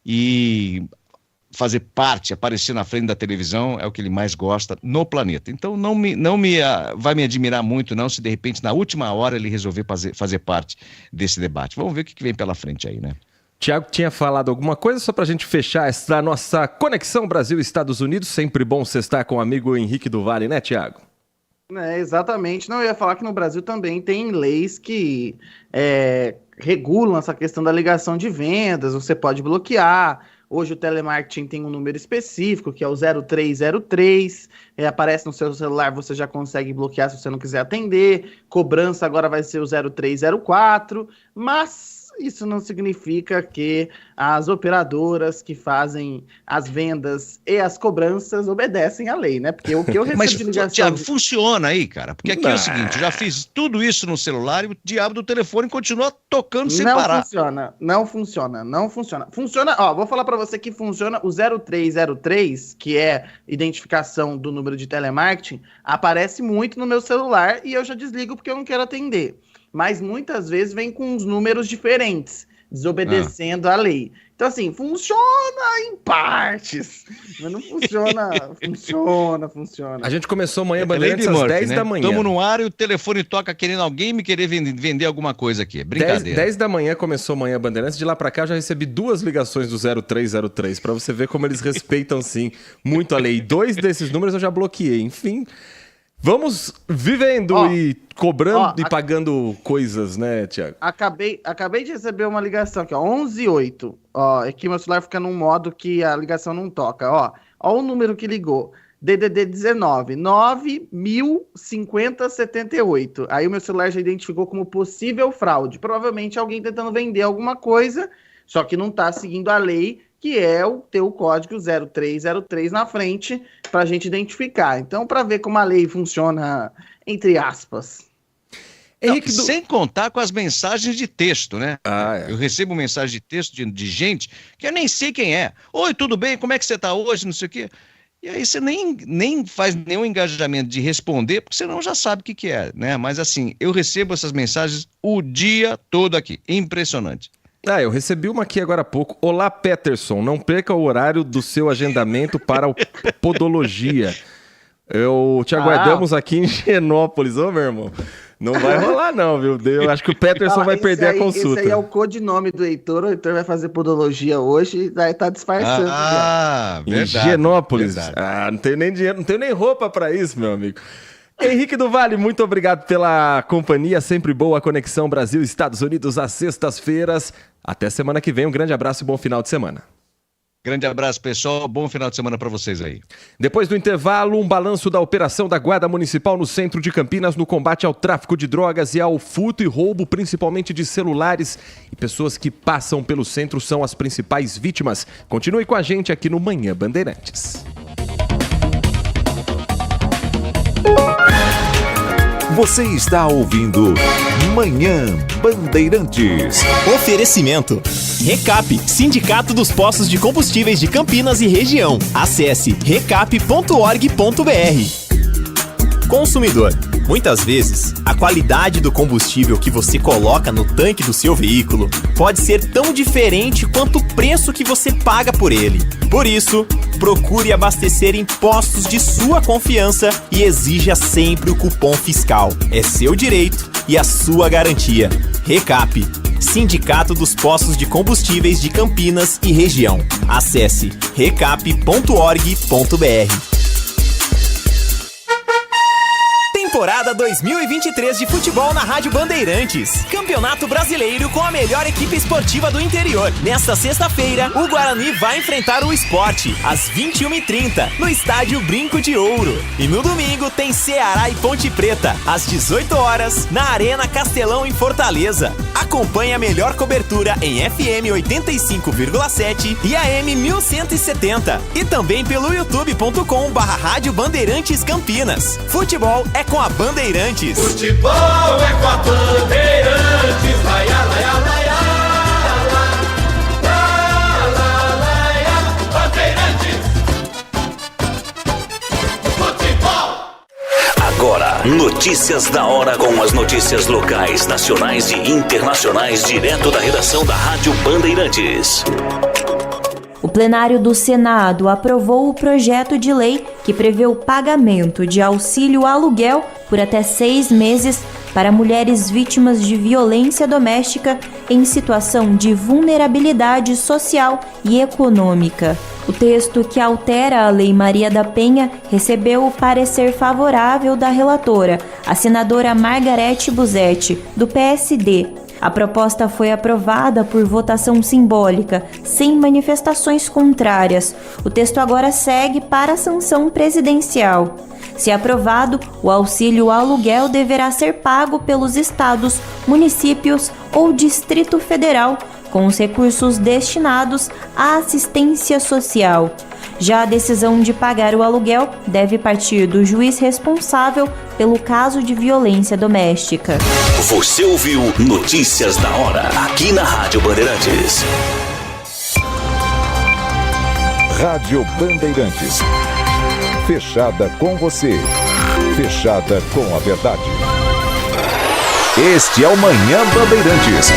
e fazer parte, aparecer na frente da televisão é o que ele mais gosta no planeta. Então não vai me admirar muito não se de repente na última hora ele resolver fazer parte desse debate. Vamos ver o que vem pela frente aí, né?
Tiago tinha falado alguma coisa só pra gente fechar essa nossa conexão Brasil-Estados Unidos. Sempre bom você estar com o amigo Henrique do Vale, né, Tiago?
Exatamente. Não, eu ia falar que no Brasil também tem leis que regulam essa questão da ligação de vendas, você pode bloquear. Hoje o telemarketing tem um número específico, que é o 0303, aparece no seu celular, você já consegue bloquear se você não quiser atender, cobrança agora vai ser o 0304, mas isso não significa que as operadoras que fazem as vendas e as cobranças obedecem à lei, né? Porque o que eu recebo de ligação...
Tiago, funciona aí, cara, porque aqui é o seguinte, eu já fiz tudo isso no celular e o diabo do telefone continua tocando sem parar.
Não funciona. Funciona, vou falar pra você que funciona o 0303, que é identificação do número de telemarketing, aparece muito no meu celular e eu já desligo porque eu não quero atender. Mas muitas vezes vem com uns números diferentes, desobedecendo a lei. Então, assim, funciona em partes, mas não funciona, funciona.
A gente começou amanhã Bandeirantes às 10 da manhã.
Estamos no ar e o telefone toca querendo alguém me querer vender alguma coisa aqui. Brincadeira.
10 da manhã começou amanhã Bandeirantes, de lá pra cá eu já recebi 2 ligações do 0303, pra você ver como eles respeitam, sim, muito a lei. 2 desses números eu já bloqueei, enfim... Vamos vivendo e cobrando e pagando coisas, né, Tiago?
Acabei de receber uma ligação aqui, 11:08. Aqui meu celular fica num modo que a ligação não toca. Ó o número que ligou. DDD 19, 9.05078. Aí o meu celular já identificou como possível fraude. Provavelmente alguém tentando vender alguma coisa, só que não tá seguindo a lei, que é ter o código 0303 na frente para a gente identificar. Então, para ver como a lei funciona, entre aspas.
Henrique, sem contar com as mensagens de texto, né? Eu recebo mensagem de texto de gente que eu nem sei quem é. Oi, tudo bem? Como é que você está hoje? Não sei o quê. E aí você nem faz nenhum engajamento de responder, porque você não já sabe o que é, né? Mas assim, eu recebo essas mensagens o dia todo aqui. Impressionante.
Eu recebi uma aqui agora há pouco. Olá, Peterson, não perca o horário do seu agendamento para a podologia. Eu te aguardamos aqui em Genópolis. Ô, meu irmão, não vai rolar não, viu? Eu acho que o Peterson vai perder a consulta.
Esse aí é o codinome do Heitor. O Heitor vai fazer podologia hoje e vai estar disfarçando.
Verdade. Em Genópolis. Verdade. Não tenho nem dinheiro, não tenho nem roupa para isso, meu amigo. Henrique do Vale, muito obrigado pela companhia, sempre boa a conexão Brasil-Estados Unidos às sextas-feiras. Até semana que vem, um grande abraço e bom final de semana.
Grande abraço, pessoal. Bom final de semana para vocês aí.
Depois do intervalo, um balanço da operação da Guarda Municipal no centro de Campinas no combate ao tráfico de drogas e ao furto e roubo, principalmente de celulares. E pessoas que passam pelo centro são as principais vítimas. Continue com a gente aqui no Manhã Bandeirantes.
Você está ouvindo Manhã Bandeirantes.
Oferecimento. Recap, Sindicato dos Postos de Combustíveis de Campinas e região. Acesse recap.org.br. Consumidor. Muitas vezes, a qualidade do combustível que você coloca no tanque do seu veículo pode ser tão diferente quanto o preço que você paga por ele. Por isso, procure abastecer em postos de sua confiança e exija sempre o cupom fiscal. É seu direito e a sua garantia. Recap, Sindicato dos Postos de Combustíveis de Campinas e região. Acesse recap.org.br. Temporada 2023 de futebol na Rádio Bandeirantes. Campeonato Brasileiro com a melhor equipe esportiva do interior. Nesta sexta-feira, o Guarani vai enfrentar o Sport às 21h30 no estádio Brinco de Ouro. E no domingo tem Ceará e Ponte Preta às 18 horas na Arena Castelão em Fortaleza. Acompanhe a melhor cobertura em FM 85,7 e AM 1170 e também pelo youtube.com/Rádio Bandeirantes Campinas. Futebol é com a Bandeirantes.
Futebol é com a Bandeirantes. Laia, laia, laia, Bandeirantes. Futebol.
Agora, notícias da hora com as notícias locais, nacionais e internacionais, direto da redação da Rádio Bandeirantes.
O plenário do Senado aprovou o projeto de lei que prevê o pagamento de auxílio aluguel por até 6 meses para mulheres vítimas de violência doméstica em situação de vulnerabilidade social e econômica. O texto que altera a Lei Maria da Penha recebeu o parecer favorável da relatora, a senadora Margarete Busetti, do PSD. A proposta foi aprovada por votação simbólica, sem manifestações contrárias. O texto agora segue para a sanção presidencial. Se aprovado, o auxílio aluguel deverá ser pago pelos estados, municípios ou Distrito Federal, com os recursos destinados à assistência social. Já a decisão de pagar o aluguel deve partir do juiz responsável pelo caso de violência doméstica.
Você ouviu Notícias da Hora, aqui na Rádio Bandeirantes.
Rádio Bandeirantes. Fechada com você. Fechada com a verdade. Este é o Manhã Bandeirantes.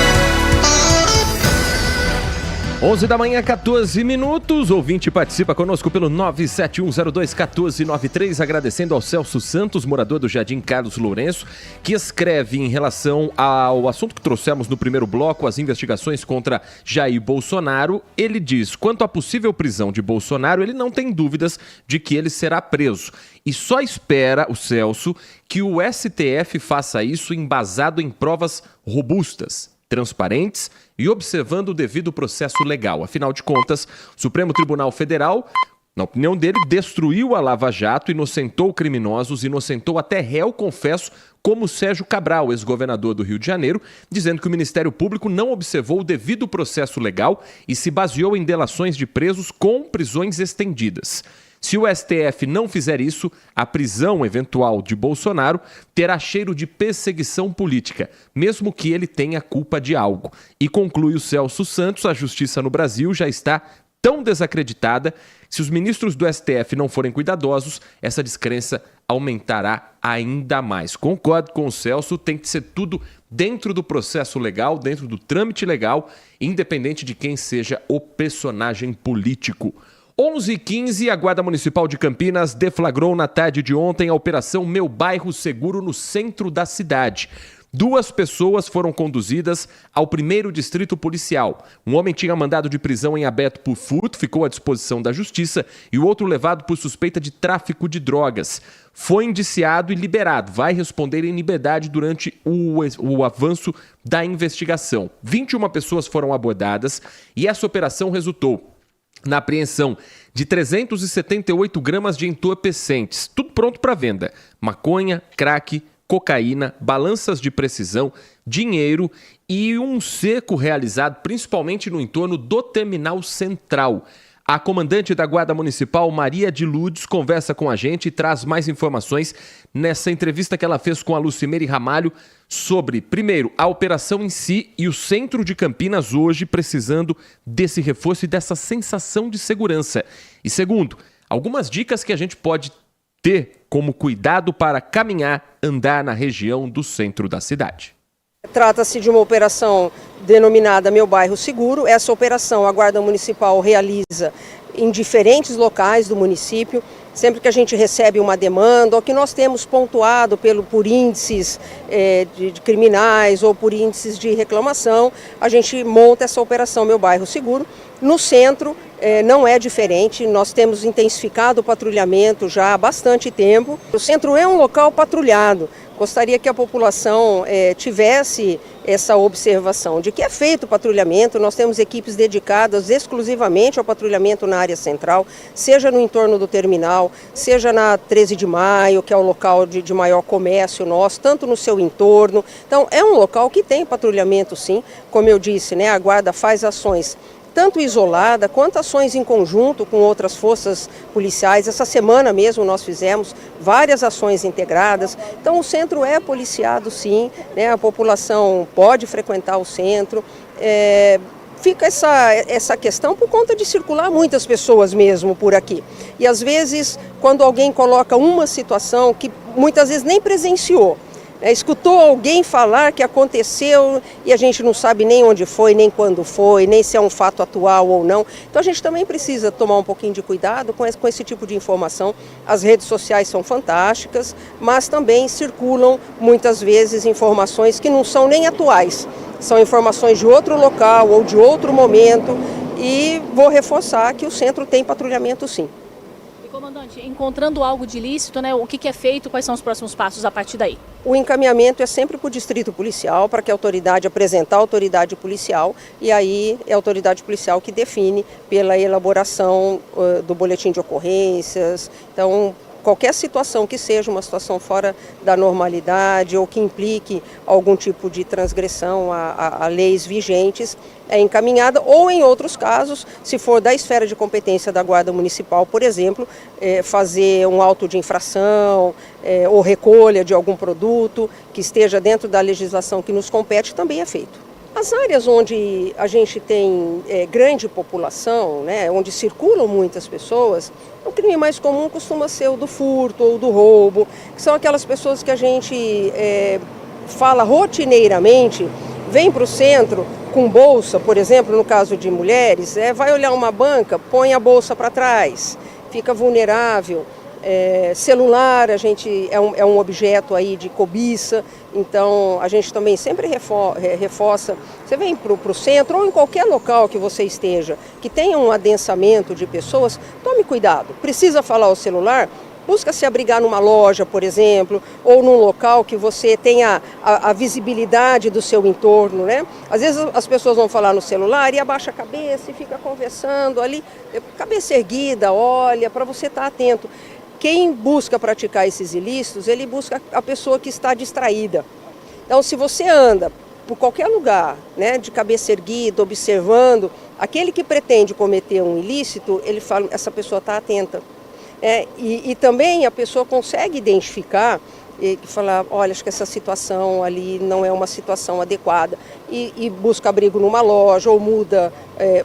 11 da manhã, 14 minutos. Ouvinte participa conosco pelo 971021493, agradecendo ao Celso Santos, morador do Jardim Carlos Lourenço, que escreve em relação ao assunto que trouxemos no primeiro bloco, as investigações contra Jair Bolsonaro. Ele diz, quanto à possível prisão de Bolsonaro, ele não tem dúvidas de que ele será preso. E só espera, o Celso, que o STF faça isso embasado em provas robustas, transparentes e observando o devido processo legal. Afinal de contas, o Supremo Tribunal Federal, na opinião dele, destruiu a Lava Jato, inocentou criminosos, inocentou até réu, confesso, como Sérgio Cabral, ex-governador do Rio de Janeiro, dizendo que o Ministério Público não observou o devido processo legal e se baseou em delações de presos com prisões estendidas. Se o STF não fizer isso, a prisão eventual de Bolsonaro terá cheiro de perseguição política, mesmo que ele tenha culpa de algo. E conclui o Celso Santos, a justiça no Brasil já está tão desacreditada, se os ministros do STF não forem cuidadosos, essa descrença aumentará ainda mais. Concordo com o Celso, tem que ser tudo dentro do processo legal, dentro do trâmite legal, independente de quem seja o personagem político. 11h15, a Guarda Municipal de Campinas deflagrou na tarde de ontem a Operação Meu Bairro Seguro no centro da cidade. 2 pessoas foram conduzidas ao 1º Distrito Policial. Um homem tinha mandado de prisão em aberto por furto, ficou à disposição da justiça, e o outro levado por suspeita de tráfico de drogas. Foi indiciado e liberado, vai responder em liberdade durante o avanço da investigação. 21 pessoas foram abordadas e essa operação resultou na apreensão de 378 gramas de entorpecentes, tudo pronto para venda. Maconha, crack, cocaína, balanças de precisão, dinheiro e um cerco realizado principalmente no entorno do Terminal Central. A comandante da Guarda Municipal, Maria de Lourdes, conversa com a gente e traz mais informações nessa entrevista que ela fez com a Lucimere Ramalho sobre, primeiro, a operação em si e o centro de Campinas hoje precisando desse reforço e dessa sensação de segurança. E segundo, algumas dicas que a gente pode ter como cuidado para caminhar, andar na região do centro da cidade.
Trata-se de uma operação denominada Meu Bairro Seguro. Essa operação a Guarda Municipal realiza em diferentes locais do município. Sempre que a gente recebe uma demanda ou que nós temos pontuado por índices de criminais ou por índices de reclamação, a gente monta essa operação Meu Bairro Seguro. No centro não é diferente, nós temos intensificado o patrulhamento já há bastante tempo. O centro é um local patrulhado. Gostaria que a população tivesse essa observação de que é feito o patrulhamento. Nós temos equipes dedicadas exclusivamente ao patrulhamento na área central, seja no entorno do terminal, seja na 13 de maio, que é o local de maior comércio nosso, tanto no seu entorno. Então é um local que tem patrulhamento sim, como eu disse, né, a Guarda faz ações tanto isolada, quanto ações em conjunto com outras forças policiais. Essa semana mesmo nós fizemos várias ações integradas. Então o centro é policiado sim, né? A população pode frequentar o centro. Fica essa questão por conta de circular muitas pessoas mesmo por aqui. E às vezes, quando alguém coloca uma situação que muitas vezes nem presenciou, escutou alguém falar que aconteceu e a gente não sabe nem onde foi, nem quando foi, nem se é um fato atual ou não. Então a gente também precisa tomar um pouquinho de cuidado com esse tipo de informação. As redes sociais são fantásticas, mas também circulam muitas vezes informações que não são nem atuais. São informações de outro local ou de outro momento e vou reforçar que o centro tem patrulhamento sim.
Comandante, encontrando algo de ilícito, né, o que é feito, quais são os próximos passos a partir daí?
O encaminhamento é sempre para o distrito policial, para que a autoridade apresentar a autoridade policial e aí é a autoridade policial que define pela elaboração do boletim de ocorrências. Então, qualquer situação que seja uma situação fora da normalidade ou que implique algum tipo de transgressão a leis vigentes, é encaminhada, ou em outros casos, se for da esfera de competência da Guarda Municipal, por exemplo, fazer um auto de infração ou recolha de algum produto que esteja dentro da legislação que nos compete, também é feito. As áreas onde a gente tem grande população, né, onde circulam muitas pessoas, o crime mais comum costuma ser o do furto ou do roubo, que são aquelas pessoas que a gente fala rotineiramente, vem para o centro com bolsa, por exemplo, no caso de mulheres, vai olhar uma banca, põe a bolsa para trás, fica vulnerável. Celular, a gente é um objeto aí de cobiça, então a gente também sempre reforça. Você vem para o centro ou em qualquer local que você esteja, que tenha um adensamento de pessoas, tome cuidado. Precisa falar o celular? Busca se abrigar numa loja, por exemplo, ou num local que você tenha a visibilidade do seu entorno, né? Às vezes as pessoas vão falar no celular e abaixa a cabeça e fica conversando ali, cabeça erguida, olha, para você estar atento. Quem busca praticar esses ilícitos, ele busca a pessoa que está distraída. Então, se você anda por qualquer lugar, né, de cabeça erguida, observando, aquele que pretende cometer um ilícito, ele fala, essa pessoa está atenta. E também a pessoa consegue identificar e falar, olha, acho que essa situação ali não é uma situação adequada e busca abrigo numa loja ou muda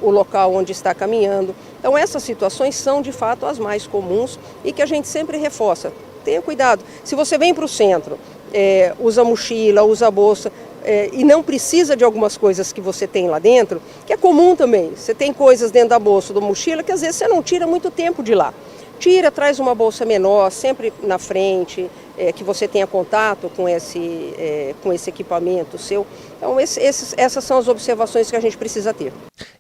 o local onde está caminhando. Então essas situações são de fato as mais comuns e que a gente sempre reforça. Tenha cuidado, se você vem para o centro, usa mochila, usa bolsa e não precisa de algumas coisas que você tem lá dentro, que é comum também, você tem coisas dentro da bolsa, da mochila, que às vezes você não tira muito tempo de lá. Tira, traz uma bolsa menor, sempre na frente, que você tenha contato com esse equipamento seu. Então, essas são as observações que a gente precisa ter.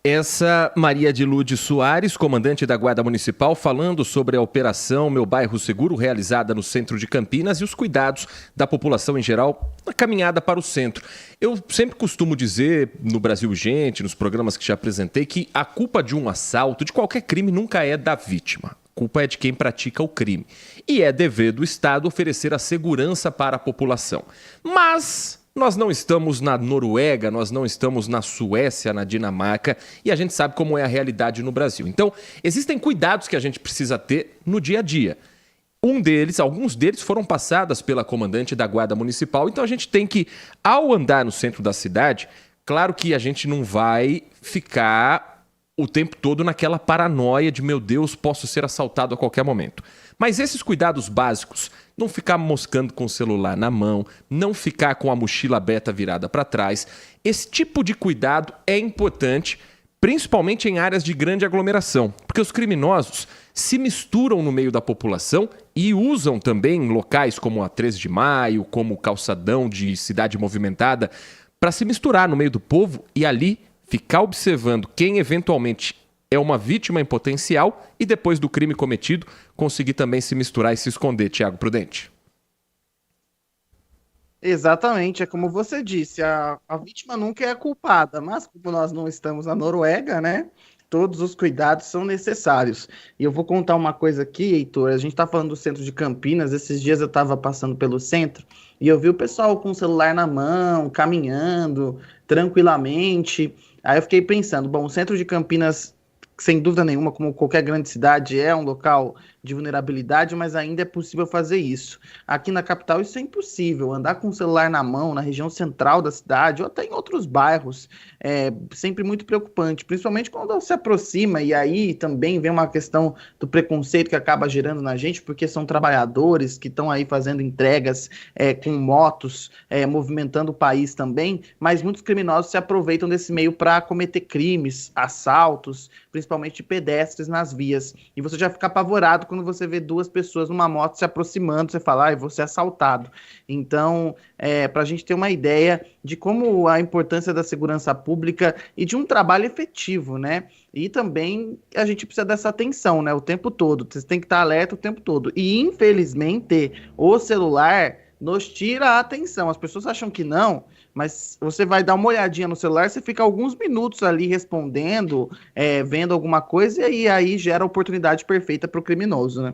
Essa Maria de Lourdes Soares, comandante da Guarda Municipal, falando sobre a operação Meu Bairro Seguro, realizada no centro de Campinas, e os cuidados da população em geral na caminhada para o centro. Eu sempre costumo dizer, no Brasil Gente, nos programas que já apresentei, que a culpa de um assalto, de qualquer crime, nunca é da vítima. A culpa é de quem pratica o crime. E é dever do Estado oferecer a segurança para a população. Mas nós não estamos na Noruega, nós não estamos na Suécia, na Dinamarca, e a gente sabe como é a realidade no Brasil. Então, existem cuidados que a gente precisa ter no dia a dia. Alguns deles foram passados pela comandante da Guarda Municipal, então a gente tem que, ao andar no centro da cidade, claro que a gente não vai ficar o tempo todo naquela paranoia de, meu Deus, posso ser assaltado a qualquer momento. Mas esses cuidados básicos, não ficar moscando com o celular na mão, não ficar com a mochila aberta virada para trás, esse tipo de cuidado é importante, principalmente em áreas de grande aglomeração, porque os criminosos se misturam no meio da população e usam também locais como a 13 de Maio, como o calçadão de cidade movimentada, para se misturar no meio do povo e ali ficar observando quem eventualmente é uma vítima em potencial e depois do crime cometido conseguir também se misturar e se esconder. Tiago Prudente.
Exatamente, é como você disse, a vítima nunca é a culpada, mas como nós não estamos na Noruega, né, todos os cuidados são necessários. E eu vou contar uma coisa aqui, Heitor, a gente está falando do centro de Campinas, esses dias eu estava passando pelo centro e eu vi o pessoal com o celular na mão, caminhando tranquilamente. Aí eu fiquei pensando, bom, o centro de Campinas, sem dúvida nenhuma, como qualquer grande cidade, é um local de vulnerabilidade, mas ainda é possível fazer isso. Aqui na capital isso é impossível, andar com o celular na mão, na região central da cidade, ou até em outros bairros, é sempre muito preocupante, principalmente quando se aproxima, e aí também vem uma questão do preconceito que acaba gerando na gente, porque são trabalhadores que estão aí fazendo entregas com motos, movimentando o país também, mas muitos criminosos se aproveitam desse meio para cometer crimes, assaltos, principalmente de pedestres nas vias, e você já fica apavorado quando você vê duas pessoas numa moto se aproximando, você fala, vou ser assaltado. Então, para a gente ter uma ideia de como a importância da segurança pública e de um trabalho efetivo, né? E também a gente precisa dessa atenção, né? O tempo todo, você tem que estar alerta o tempo todo. E, infelizmente, o celular nos tira a atenção. As pessoas acham que não, mas você vai dar uma olhadinha no celular, você fica alguns minutos ali respondendo, vendo alguma coisa, e aí gera a oportunidade perfeita para o criminoso, né?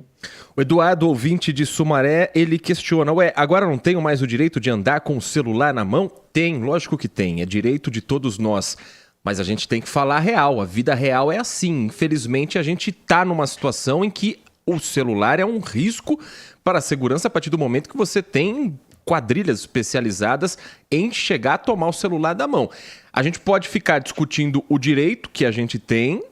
O Eduardo, ouvinte de Sumaré, ele questiona, agora não tenho mais o direito de andar com o celular na mão? Tem, lógico que tem, é direito de todos nós. Mas a gente tem que falar a real, a vida real é assim. Infelizmente, a gente está numa situação em que o celular é um risco para a segurança a partir do momento que você tem quadrilhas especializadas em chegar a tomar o celular da mão. A gente pode ficar discutindo o direito que a gente tem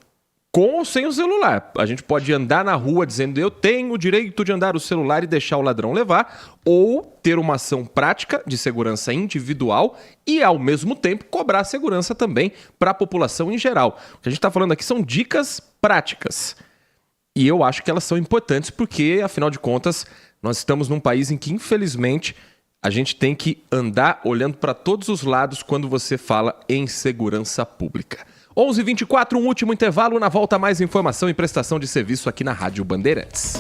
com ou sem o celular. A gente pode andar na rua dizendo eu tenho o direito de andar o celular e deixar o ladrão levar, ou ter uma ação prática de segurança individual e, ao mesmo tempo, cobrar segurança também para a população em geral. O que a gente está falando aqui são dicas práticas. E eu acho que elas são importantes porque, afinal de contas, nós estamos num país em que, infelizmente, a gente tem que andar olhando para todos os lados quando você fala em segurança pública. 11h24, um último intervalo. Na volta, mais informação e prestação de serviço aqui na Rádio Bandeirantes.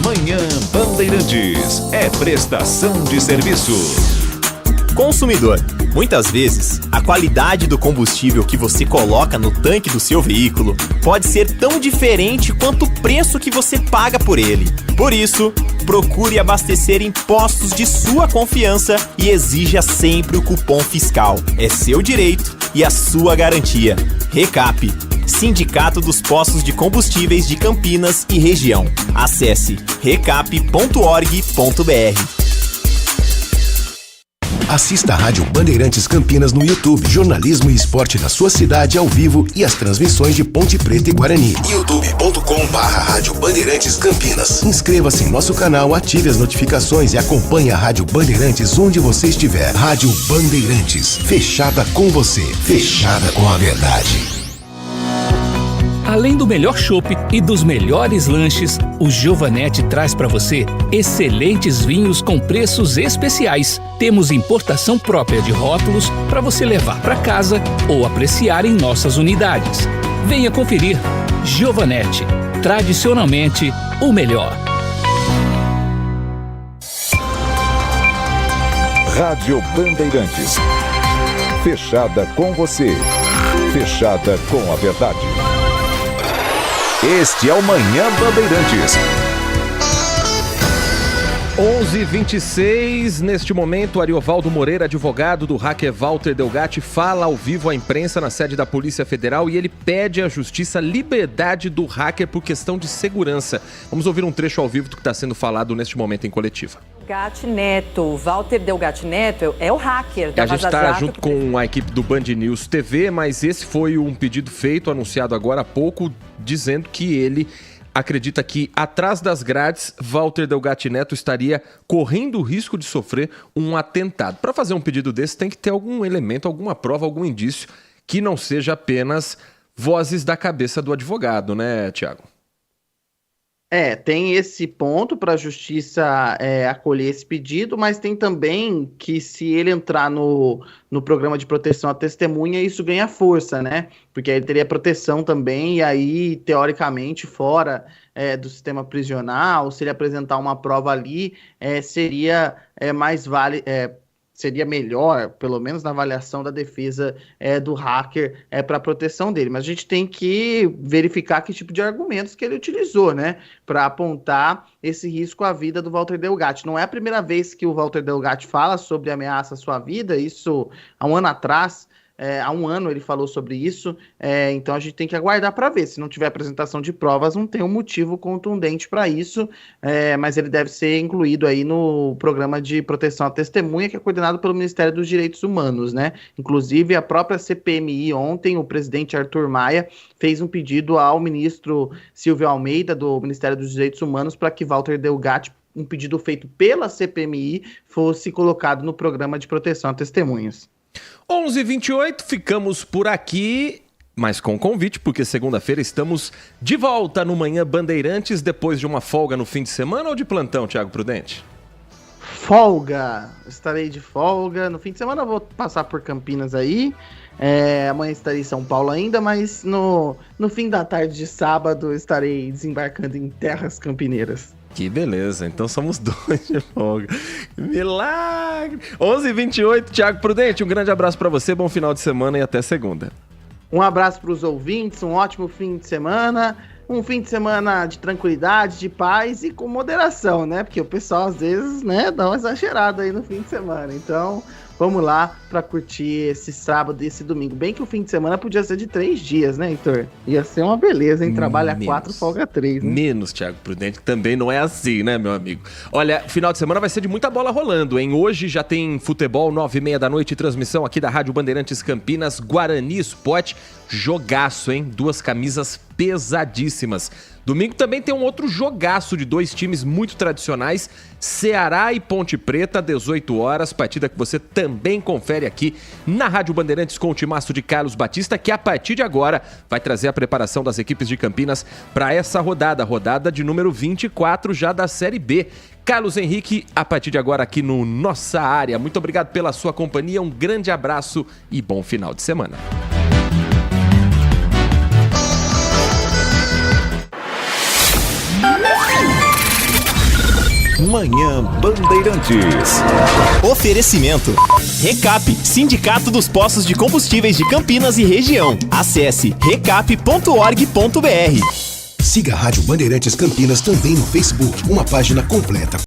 Manhã Bandeirantes é prestação de serviço.
Consumidor, muitas vezes, a qualidade do combustível que você coloca no tanque do seu veículo pode ser tão diferente quanto o preço que você paga por ele. Por isso, procure abastecer em postos de sua confiança e exija sempre o cupom fiscal. É seu direito e a sua garantia. Recap, Sindicato dos Postos de Combustíveis de Campinas e Região. Acesse recap.org.br.
Assista a Rádio Bandeirantes Campinas no YouTube. Jornalismo e esporte da sua cidade ao vivo e as transmissões de Ponte Preta e Guarani. youtube.com/Rádio Bandeirantes Campinas. Inscreva-se em nosso canal, ative as notificações e acompanhe a Rádio Bandeirantes onde você estiver. Rádio Bandeirantes, fechada com você, fechada com a verdade.
Além do melhor chopp e dos melhores lanches, o Giovanetti traz para você excelentes vinhos com preços especiais. Temos importação própria de rótulos para você levar para casa ou apreciar em nossas unidades. Venha conferir. Giovanetti, tradicionalmente o melhor.
Rádio Bandeirantes. Fechada com você. Fechada com a verdade. Este é o Manhã Bandeirantes.
11h26, neste momento, Ariovaldo Moreira, advogado do hacker Walter Delgatti, fala ao vivo à imprensa na sede da Polícia Federal e ele pede à Justiça liberdade do hacker por questão de segurança. Vamos ouvir um trecho ao vivo do que está sendo falado neste momento em coletiva.
Delgatti Neto, Walter Delgatti Neto é o hacker da
A gente está junto com a equipe do Band News TV, mas esse foi um pedido feito, anunciado agora há pouco, dizendo que ele acredita que atrás das grades, Walter Delgatti Neto estaria correndo o risco de sofrer um atentado. Para fazer um pedido desse tem que ter algum elemento, alguma prova, algum indício que não seja apenas vozes da cabeça do advogado, né, Tiago?
Tem esse ponto para a Justiça acolher esse pedido, mas tem também que se ele entrar no programa de proteção à testemunha, isso ganha força, né? Porque aí ele teria proteção também, e aí, teoricamente, fora do sistema prisional, se ele apresentar uma prova ali, seria seria melhor, pelo menos na avaliação da defesa do hacker, para a proteção dele. Mas a gente tem que verificar que tipo de argumentos que ele utilizou, né, para apontar esse risco à vida do Walter Delgatti. Não é a primeira vez que o Walter Delgatti fala sobre ameaça à sua vida, isso há um ano atrás. Há um ano ele falou sobre isso, então a gente tem que aguardar para ver. Se não tiver apresentação de provas, não tem um motivo contundente para isso, mas ele deve ser incluído aí no programa de proteção à testemunha, que é coordenado pelo Ministério dos Direitos Humanos, né? Inclusive, a própria CPMI ontem, o presidente Arthur Maia fez um pedido ao ministro Silvio Almeida, do Ministério dos Direitos Humanos, para que Walter Delgatti, um pedido feito pela CPMI, fosse colocado no programa de proteção a testemunhas.
11h28, ficamos por aqui, mas com convite, porque segunda-feira estamos de volta no Manhã Bandeirantes, depois de uma folga no fim de semana ou de plantão, Tiago Prudente?
Folga! Estarei de folga. No fim de semana eu vou passar por Campinas aí. Amanhã estarei em São Paulo ainda, mas no fim da tarde de sábado estarei desembarcando em terras campineiras.
Que beleza, então somos dois de folga. Milagre! 11h28, Tiago Prudente, um grande abraço para você, bom final de semana e até segunda.
Um abraço para os ouvintes, um ótimo fim de semana. Um fim de semana de tranquilidade, de paz e com moderação, né? Porque o pessoal às vezes, né, dá uma exagerada aí no fim de semana. Então, vamos lá para curtir esse sábado e esse domingo. Bem que o fim de semana podia ser de 3 dias, né, Heitor? Ia ser uma beleza, hein? Trabalha 4, folga 3, né?
Menos, Tiago Prudente, que também não é assim, né, meu amigo? Olha, final de semana vai ser de muita bola rolando, hein? Hoje já tem futebol, 9h30 da noite, transmissão aqui da Rádio Bandeirantes Campinas, Guarani Sport, jogaço, hein? 2 camisas pesadíssimas. Domingo também tem um outro jogaço de 2 times muito tradicionais, Ceará e Ponte Preta, 18 horas, partida que você também confere aqui na Rádio Bandeirantes com o timaço de Carlos Batista, que a partir de agora vai trazer a preparação das equipes de Campinas para essa rodada de número 24 já da Série B. Carlos Henrique, a partir de agora aqui no Nossa Área. Muito obrigado pela sua companhia, um grande abraço e bom final de semana.
Manhã Bandeirantes.
Oferecimento. Recap, Sindicato dos Postos de Combustíveis de Campinas e Região. Acesse recap.org.br.
Siga a Rádio Bandeirantes Campinas também no Facebook, uma página completa